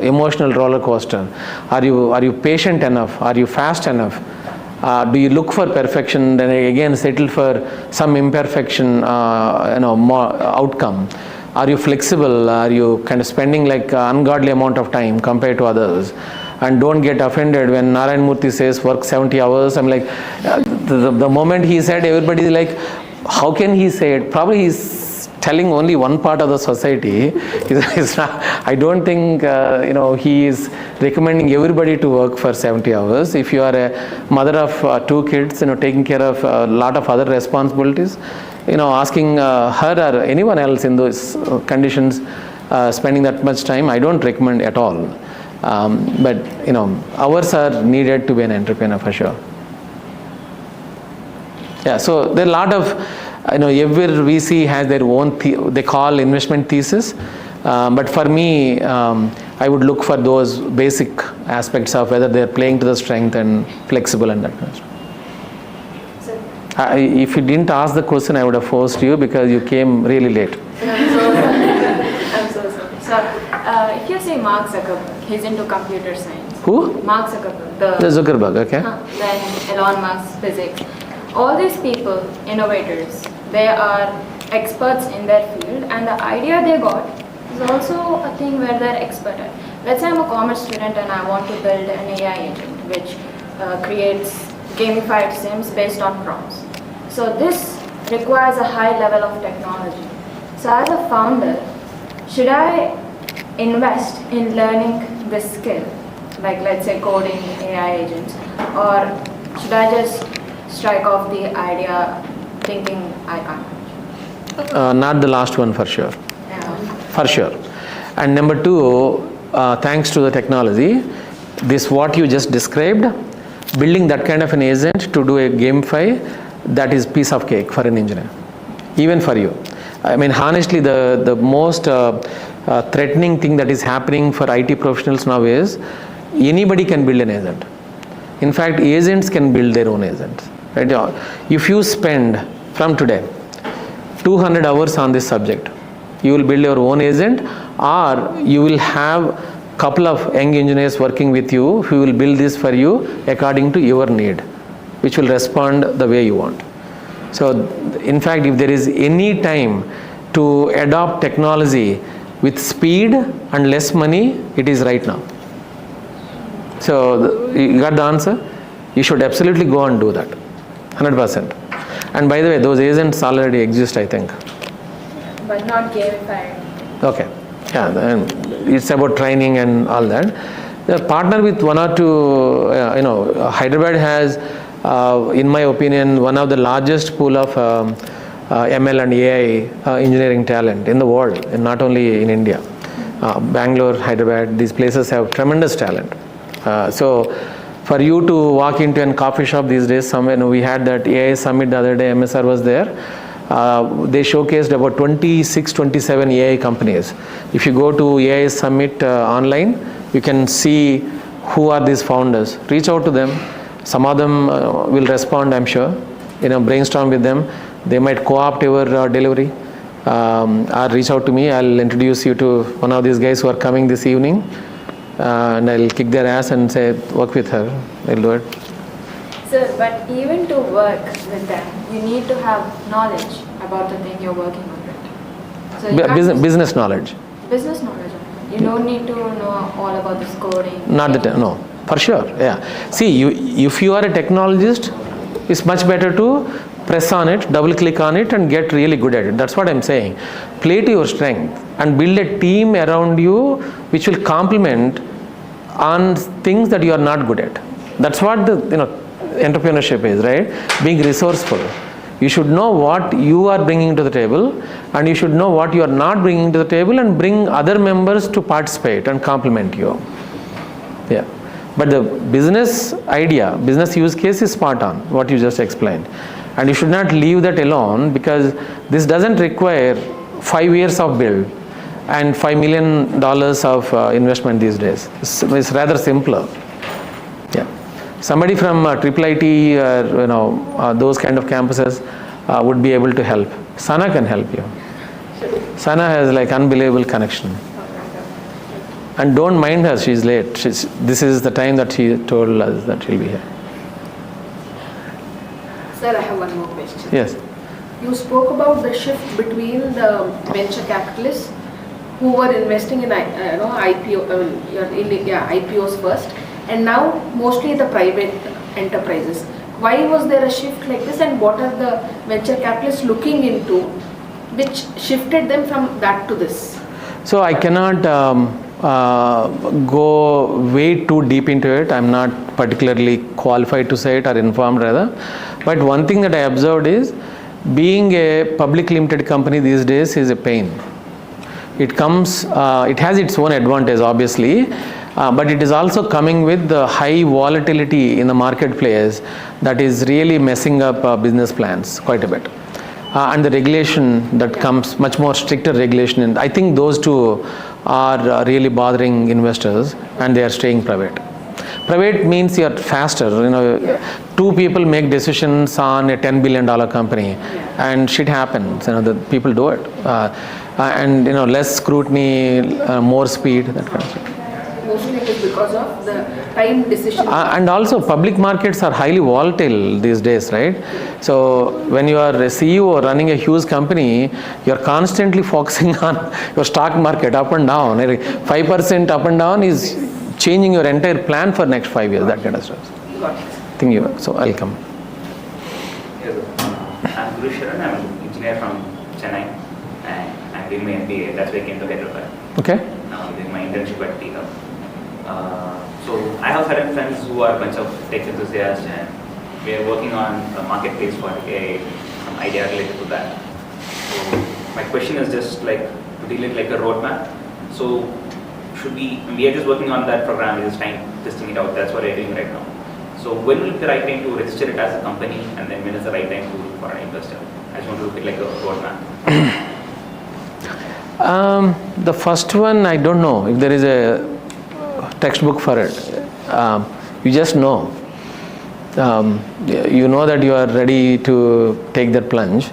emotional roller coaster? Are you patient enough? Are you fast enough? Do you look for perfection, then again settle for some imperfection, more outcome? Are you flexible? Are you kind of spending like an ungodly amount of time compared to others? And don't get offended when Narayan Murthy says work 70 hours. I'm like, the moment he said, everybody is like, how can he say it? Probably he's telling only one part of the society. I don't think he is recommending everybody to work for 70 hours. If you are a mother of 2 kids, taking care of a lot of other responsibilities, asking her or anyone else in those conditions, spending that much time, I don't recommend at all. But hours are needed to be an entrepreneur for sure. Yeah, so there are a lot of, every VC has their own, they call investment thesis. But for me, I would look for those basic aspects of whether they're playing to the strength and flexible and that kind of stuff. If you didn't ask the question, I would have forced you because you came really late. I'm so sorry. So, if you say Mark Zuckerberg, he's into computer science. Who? Mark Zuckerberg. The Zuckerberg, okay. Then Elon Musk, physics. All these people, innovators, they are experts in their field, and the idea they got is also a thing where they're expert at. Let's say I'm a commerce student and I want to build an AI agent which creates gamified sims based on prompts. So this requires a high level of technology. So as a founder, should I invest in learning this skill, like let's say coding AI agents, or should I just strike off the idea thinking I can't? Not the last one for sure. Yeah. For sure. And number 2, thanks to the technology, this what you just described, building that kind of an agent to do a gamify, that is piece of cake for an engineer, even for you. I mean, honestly, the most threatening thing that is happening for IT professionals now is anybody can build an agent. In fact, agents can build their own agents. Right? If you spend from today 200 hours on this subject, you will build your own agent, or you will have couple of young engineers working with you who will build this for you according to your need, which will respond the way you want. So in fact, if there is any time to adopt technology with speed and less money, it is right now. So you got the answer? You should absolutely go and do that, 100%. And by the way, those agents already exist, I think. But not gamified. Okay. Yeah, then it's about training and all that. The partner with one or two, Hyderabad has, in my opinion, one of the largest pool of ML and AI engineering talent in the world, and not only in India. Bangalore, Hyderabad, these places have tremendous talent. So for you to walk into a coffee shop these days, somewhere, we had that AI summit the other day, MSR was there. They showcased about 26, 27 AI companies. If you go to AI Summit online, you can see who are these founders. Reach out to them. Some of them will respond, I'm sure. Brainstorm with them. They might co-opt your delivery. Or reach out to me. I'll introduce you to one of these guys who are coming this evening. And I'll kick their ass and say, work with her. I'll do it. Sir, but even to work with them, you need to have knowledge about the thing you're working on it. So you Business knowledge. Business knowledge. You don't need to know all about this coding. No, for sure. Yeah. See, if you are a technologist, it's much better to press on it, double click on it, and get really good at it. That's what I'm saying. Play to your strength and build a team around you which will complement on things that you are not good at. That's what the entrepreneurship is, right? Being resourceful. You should know what you are bringing to the table, and you should know what you are not bringing to the table, and bring other members to participate and complement you. Yeah. But the business idea, business use case is spot on, what you just explained. And you should not leave that alone, because this doesn't require 5 years of build and $5 million of investment these days. It's rather simpler. Yeah. Somebody from IIIT or those kind of campuses would be able to help. Sana can help you. Sana has like unbelievable connection. And don't mind her, she's late. This is the time that she told us that she'll be here. Sir, I have one more question. Yes. You spoke about the shift between the venture capitalists who were investing in IPOs first, and now mostly the private enterprises. Why was there a shift like this, and what are the venture capitalists looking into which shifted them from that to this? So I cannot go way too deep into it. I'm not particularly qualified to say it, or informed rather. But one thing that I observed is, being a public limited company these days is a pain. It has its own advantage, obviously, but it is also coming with the high volatility in the marketplace that is really messing up business plans quite a bit. And the regulation that comes, much more stricter regulation, and I think those two are really bothering investors, and they are staying private. Private means you're faster. Two people make decisions on a $10 billion company, and shit happens. The people do it, and less scrutiny, more speed, that kind of stuff. Mostly it is because of the time decision. And also public markets are highly volatile these days, right? So when you are a CEO running a huge company, you're constantly focusing on your stock market up and down. 5% up and down is changing your entire plan for next 5 years, that kind of stuff. So I'll come. I'm Guru Sharan, I'm an engineer from Chennai, and I'm doing my MBA. That's why I came to Hyderabad. Okay. Now I'm doing my internship at T-Hub. So I have certain friends who are a bunch of tech enthusiasts, and we are working on a marketplace for some idea related to that. So my question is just like to deal with like a roadmap. So we are just working on that program, we're just testing it out. That's what we're doing right now. So when will be the right time to register it as a company, and then when is the right time to look for an investor? I just want to look at like a roadmap. The first one, I don't know if there is a textbook for it. You just know. You know that you are ready to take that plunge,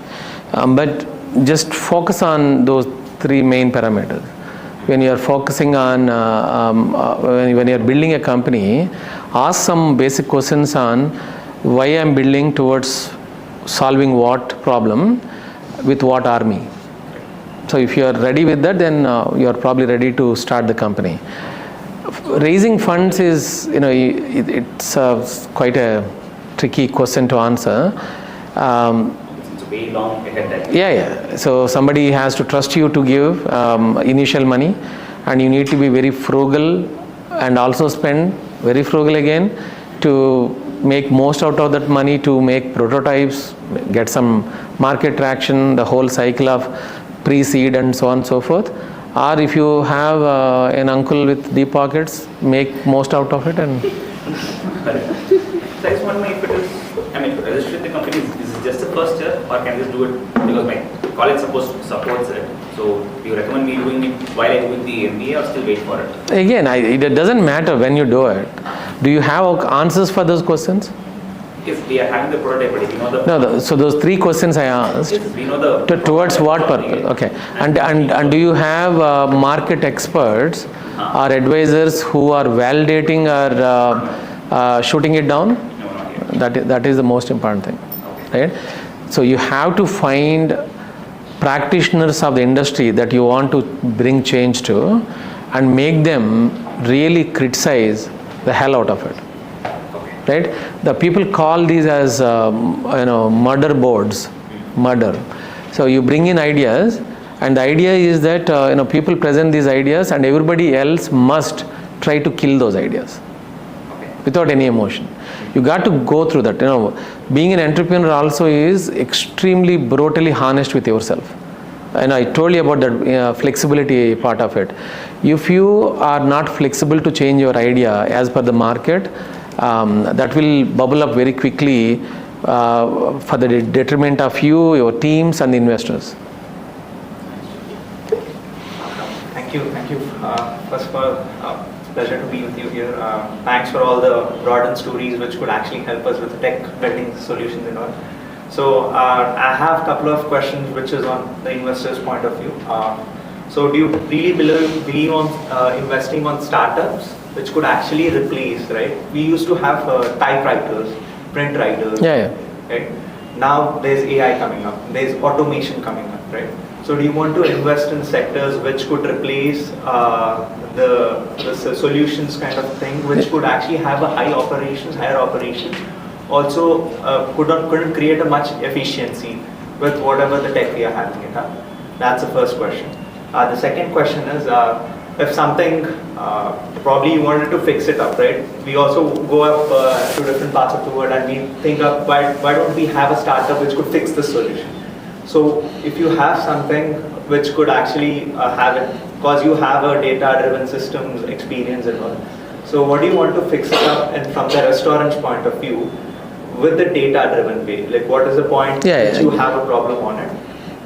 but just focus on those 3 main parameters. when you are focusing on, when you are building a company, ask some basic questions on why I am building towards solving what problem with what army. So if you are ready with that, then you are probably ready to start the company. Raising funds is, it's quite a tricky question to answer. It's way long ahead. Yeah. So somebody has to trust you to give initial money, and you need to be very frugal and also spend very frugal again to make most out of that money, to make prototypes, get some market traction, the whole cycle of pre-seed and so on and so forth. Or if you have an uncle with deep pockets, make most out of it. And Correct. So I just want to know if it is, registering the company, is it just the first step, or can I just do it because my college supports it? So do you recommend me doing it while I do the MBA, or still wait for it? Again, it doesn't matter when you do it. Do you have answers for those questions? If we are having the prototype, but if you know the... So those three questions I asked, Yes, we know the... towards what purpose? Okay. And do you have market experts or advisors who are validating or shooting it down? No, not yet. That is the most important thing, right? So you have to find practitioners of the industry that you want to bring change to, and make them really criticize the hell out of it. Right? The people call these as murder boards, murder. So you bring in ideas, and the idea is that people present these ideas, and everybody else must try to kill those ideas without any emotion. You got to go through that. Being an entrepreneur also is extremely brutally honest with yourself. And I told you about that flexibility part of it. If you are not flexible to change your idea as per the market, that will bubble up very quickly for the detriment of you, your teams, and the investors. Thank you. First of all, pleasure to be with you here. Thanks for all the broadened stories which could actually help us with the tech building solutions and all. So I have a couple of questions which is on the investor's point of view. So do you really believe on investing on startups which could actually replace, right? We used to have typewriters, print writers. Yeah. Right? Now there's AI coming up, there's automation coming up, right? So do you want to invest in sectors which could replace the solutions kind of thing, which could actually have a higher operations, also couldn't create a much efficiency with whatever the tech we are having it up? That's the first question. The second question is, if something, probably you wanted to fix it up, right? We also go up to different parts of the world, and we think of why don't we have a startup which could fix this solution? So if you have something which could actually have it, because you have a data-driven systems experience and all. So what do you want to fix it up, and from the restaurant's point of view, with the data-driven way? Like, what is the point that you have a problem on it?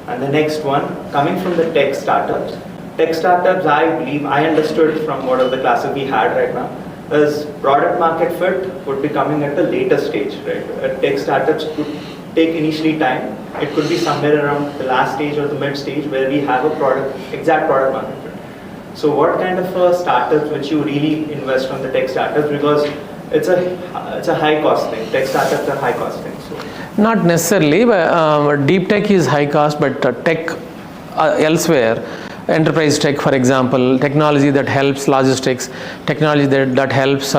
And the next one, coming from the tech startups, I believe, I understood from one of the classes we had right now, is product market fit would be coming at a later stage, right? Tech startups could take initially time. It could be somewhere around the last stage or the mid stage where we have a exact product market fit. So what kind of startups which you really invest from the tech startups, because it's a high cost thing. Tech startups are high cost things. So. Not necessarily, but deep tech is high cost, but tech elsewhere, enterprise tech, for example, technology that helps logistics, technology that helps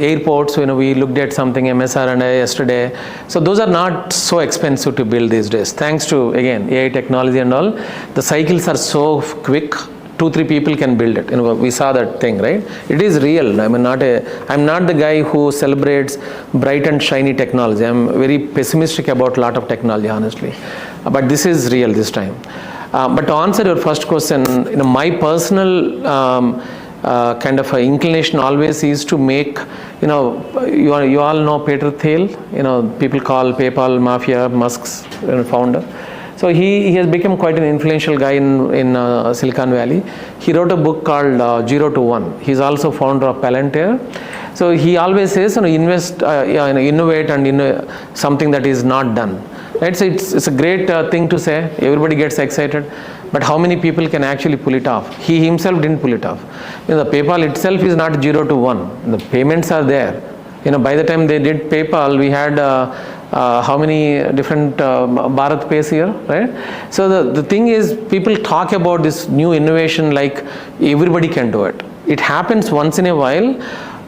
airports. We looked at something MSR&I yesterday. So those are not so expensive to build these days, thanks to, again, AI technology and all. The cycles are so quick. 2-3 people can build it. We saw that thing, right? It is real. I'm not the guy who celebrates bright and shiny technology. I'm very pessimistic about a lot of technology, honestly. But this is real this time. But to answer your first question, my personal kind of inclination always is to make, you all know Peter Thiel. People call PayPal Mafia Musk's founder. So he has become quite an influential guy in Silicon Valley. He wrote a book called 0 to 1. He's also founder of Palantir. So he always says, invest, innovate, and something that is not done. Right? So it's a great thing to say. Everybody gets excited, but how many people can actually pull it off? He himself didn't pull it off. The PayPal itself is not 0 to 1. The payments are there. By the time they did PayPal, we had how many different Bharat Pays here, right? So the thing is, people talk about this new innovation like everybody can do it. It happens once in a while,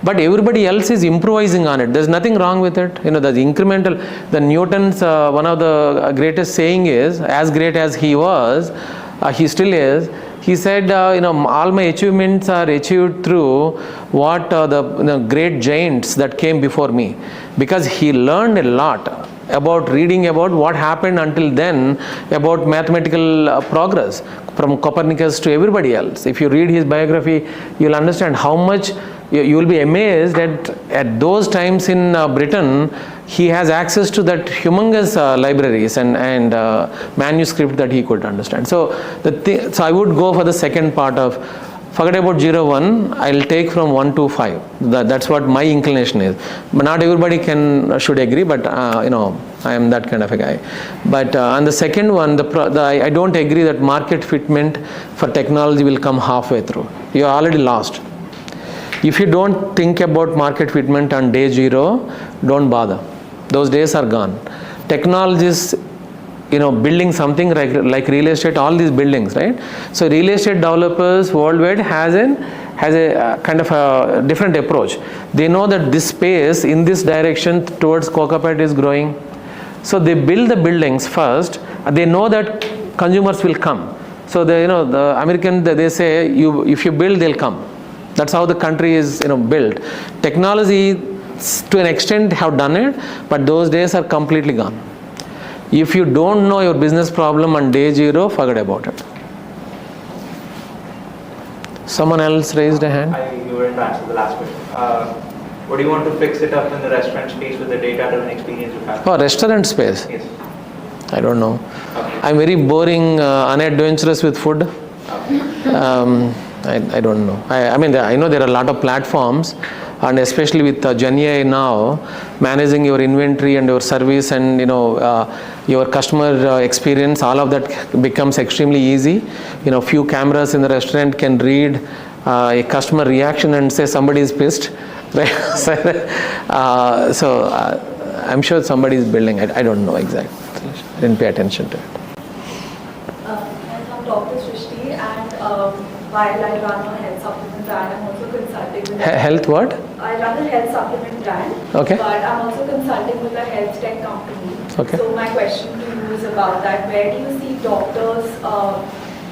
but everybody else is improvising on it. There's nothing wrong with it. The incremental, the Newton's one of the greatest saying is, as great as he was, he still is. He said, all my achievements are achieved through what the great giants that came before me, because he learned a lot about reading about what happened until then, about mathematical progress from Copernicus to everybody else. If you read his biography, you'll understand how much. You will be amazed at those times in Britain, he has access to that humongous libraries and manuscript that he could understand. So so I would go for the second part of, forget about 0, 1, I'll take from 1 to 5. That's what my inclination is. But not everybody should agree, but I am that kind of a guy. But on the second one, I don't agree that market fitment for technology will come halfway through. You're already lost. If you don't think about market fitment on day 0, don't bother. Those days are gone. Technologists, building something like real estate, all these buildings, right? So real estate developers worldwide has a kind of a different approach. They know that this space in this direction towards Kokapet is growing. So they build the buildings first. They know that consumers will come. So the American, they say, if you build, they'll come. That's how the country is built. Technology to an extent have done it, but those days are completely gone. If you don't know your business problem on day 0, forget about it. Someone else raised a hand. You were to answer the last question. What do you want to fix it up in the restaurant space with the data-driven experience you have? Oh, restaurant space? Yes. I don't know. Okay. I'm very boring, unadventurous with food. Okay. I don't know. I mean, I know there are a lot of platforms, and especially with Gen AI now, managing your inventory and your service and your customer experience, all of that becomes extremely easy. Few cameras in the restaurant can read a customer reaction and say somebody is pissed. Right? So I'm sure somebody is building it. I don't know exactly. I didn't pay attention to it. I'm Dr. Srishti, and while I run a health supplement brand, I'm also consulting with Health what? I run a health supplement brand, Okay. but I'm also consulting with a health tech company. Okay. So my question to you is about that. Where do you see doctors,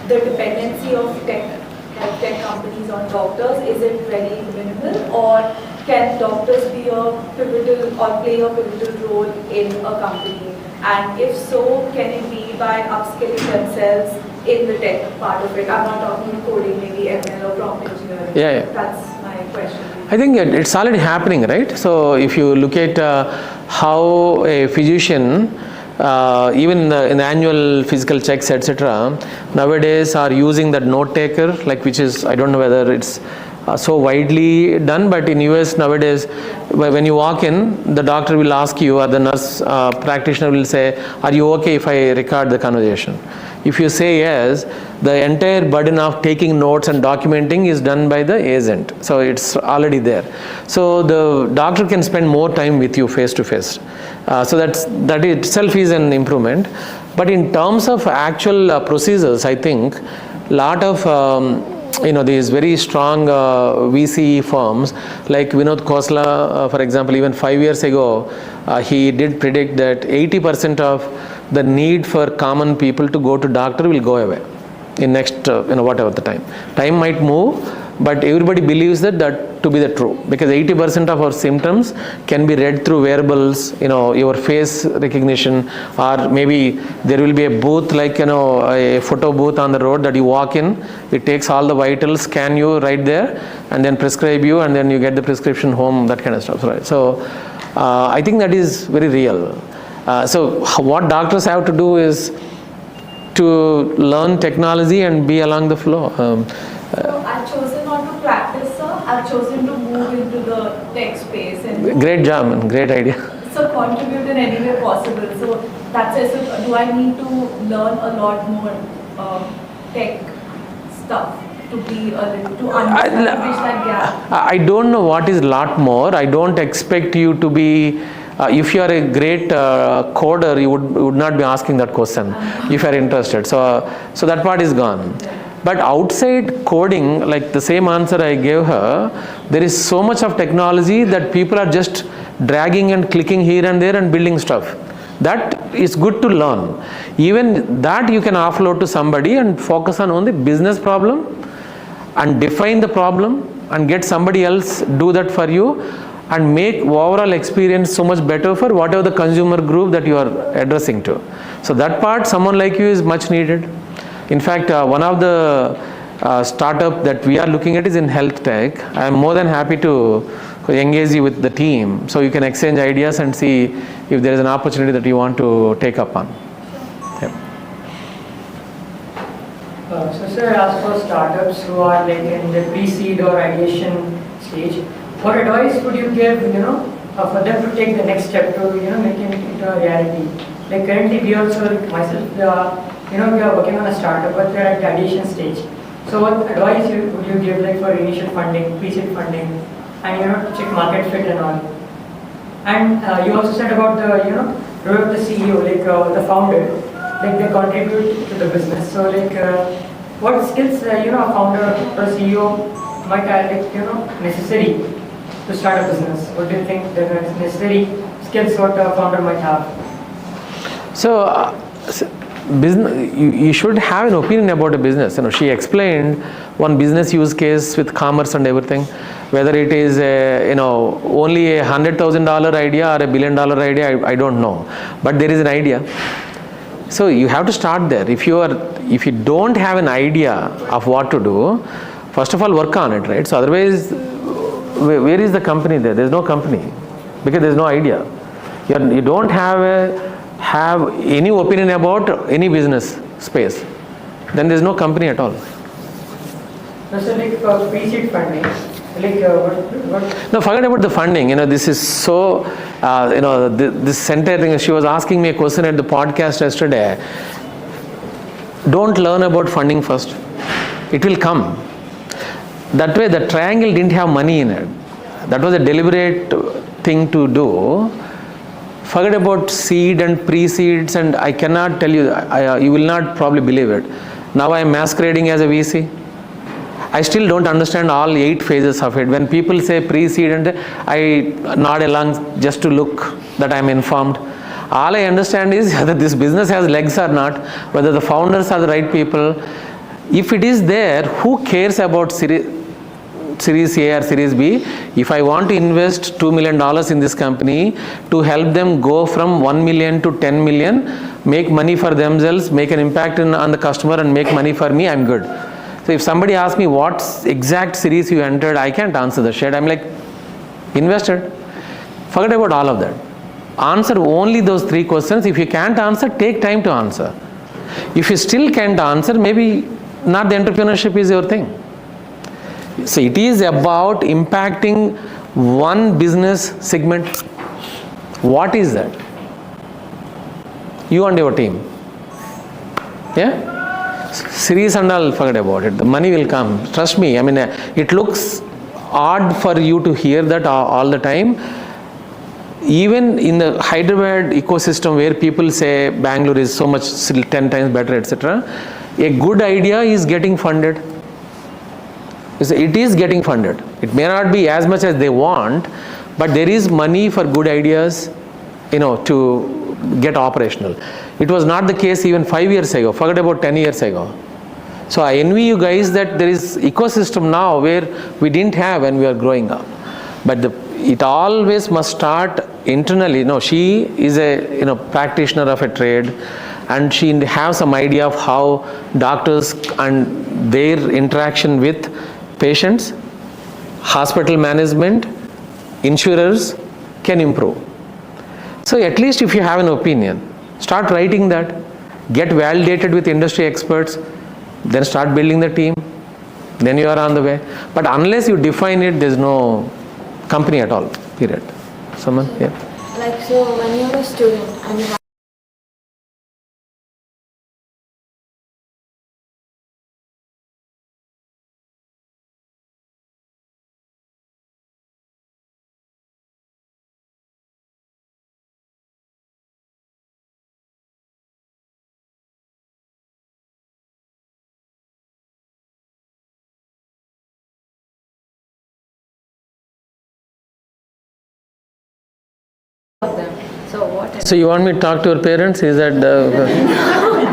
the dependency of health tech companies on doctors? Is it very minimal, or can doctors be a pivotal or play a pivotal role in a company? And if so, can it be by upskilling themselves in the tech part of it? I'm not talking coding, maybe ML or prompt engineering. Yeah. That's my question. I think it's already happening, right? So if you look at how a physician, even in the annual physical checks, etc., nowadays are using that note taker, which is, I don't know whether it's so widely done, but in US nowadays, when you walk in, the doctor will ask you, or the nurse practitioner will say, are you okay if I record the conversation? If you say yes, the entire burden of taking notes and documenting is done by the agent. So it's already there. So the doctor can spend more time with you face to face. So that itself is an improvement. But in terms of actual procedures, I think lot of these very strong VC firms like Vinod Khosla, for example, even 5 years ago, he did predict that 80% of the need for common people to go to doctor will go away in next, whatever the time. Time might move, but everybody believes that to be the true, because 80% of our symptoms can be read through wearables, your face recognition, or maybe there will be a booth like, a photo booth on the road that you walk in, it takes all the vitals, scan you right there, and then prescribe you, and then you get the prescription home, that kind of stuff, right? So I think that is very real. So what doctors have to do is to learn technology and be along the flow. So I've chosen not to practice, sir. I've chosen to move into the tech space. And great job, man. Great idea. so contribute in any way possible. So that's it. So do I need to learn a lot more tech stuff to be a little, to understand, to bridge that gap? I don't know what is lot more. I don't expect you to be, if you are a great coder, you would not be asking that question if you are interested. So that part is gone. But outside coding, like the same answer I gave her, there is so much of technology that people are just dragging and clicking here and there and building stuff. That is good to learn. Even that you can offload to somebody and focus on only business problem and define the problem and get somebody else do that for you and make overall experience so much better for whatever the consumer group that you are addressing to. So that part, someone like you is much needed. In fact, one of the startup that we are looking at is in health tech. I am more than happy to engage you with the team so you can exchange ideas and see if there is an opportunity that you want to take up on. Yeah. So sir, as for startups who are like in the pre-seed or ideation stage, what advice would you give, for them to take the next step to, make it into a reality? Like currently we also, like myself, we are working on a startup, but we are at the ideation stage. So what advice would you give like for initial funding, pre-seed funding, and to check market fit and all? And you also said about the, role of the CEO, like the founder, like they contribute to the business. So like what skills, a founder or CEO might have, like, necessary to start a business? What do you think the necessary skills what a founder might have? So, business, you should have an opinion about a business. She explained one business use case with commerce and everything. Whether it is only a $100,000 idea or $1 billion idea, I don't know. But there is an idea. So you have to start there. If you don't have an idea of what to do, first of all work on it, right? So otherwise, where is the company there? There's no company because there's no idea. You don't have any opinion about any business space. Then there's no company at all. So like for pre-seed funding, like what? No, forget about the funding. This is so, this entire thing. She was asking me a question at the podcast yesterday. Don't learn about funding first. It will come. That way the triangle didn't have money in it. That was a deliberate thing to do. Forget about seed and pre-seeds, and I cannot tell you, you will not probably believe it. Now I am masquerading as a VC. I still don't understand all 8 phases of it. When people say pre-seed, and I nod along just to look that I am informed. All I understand is whether this business has legs or not, whether the founders are the right people. If it is there, who cares about Series A or Series B? If I want to invest $2 million in this company to help them go from 1 million to 10 million, make money for themselves, make an impact on the customer and make money for me, I'm good. So if somebody asks me what exact series you entered, I can't answer the shit. I'm like, invested. Forget about all of that. Answer only those 3 questions. If you can't answer, take time to answer. If you still can't answer, maybe not the entrepreneurship is your thing. So it is about impacting one business segment. What is that? You and your team. Yeah? Series and all, forget about it. The money will come. Trust me. It looks odd for you to hear that all the time. Even in the Hyderabad ecosystem where people say Bangalore is so much 10 times better, etc., a good idea is getting funded. It is getting funded. It may not be as much as they want, but there is money for good ideas, to get operational. It was not the case even 5 years ago. Forget about 10 years ago. So I envy you guys that there is ecosystem now where we didn't have when we were growing up. But it always must start internally. She is a practitioner of a trade, and she has some idea of how doctors and their interaction with patients, hospital management, insurers can improve. So at least if you have an opinion, start writing that, get validated with industry experts, then start building the team, then you are on the way. But unless you define it, there's no company at all, period. Someone? Yeah. Like, so when you're a student and you have of them, so what? So you want me to talk to your parents? Is that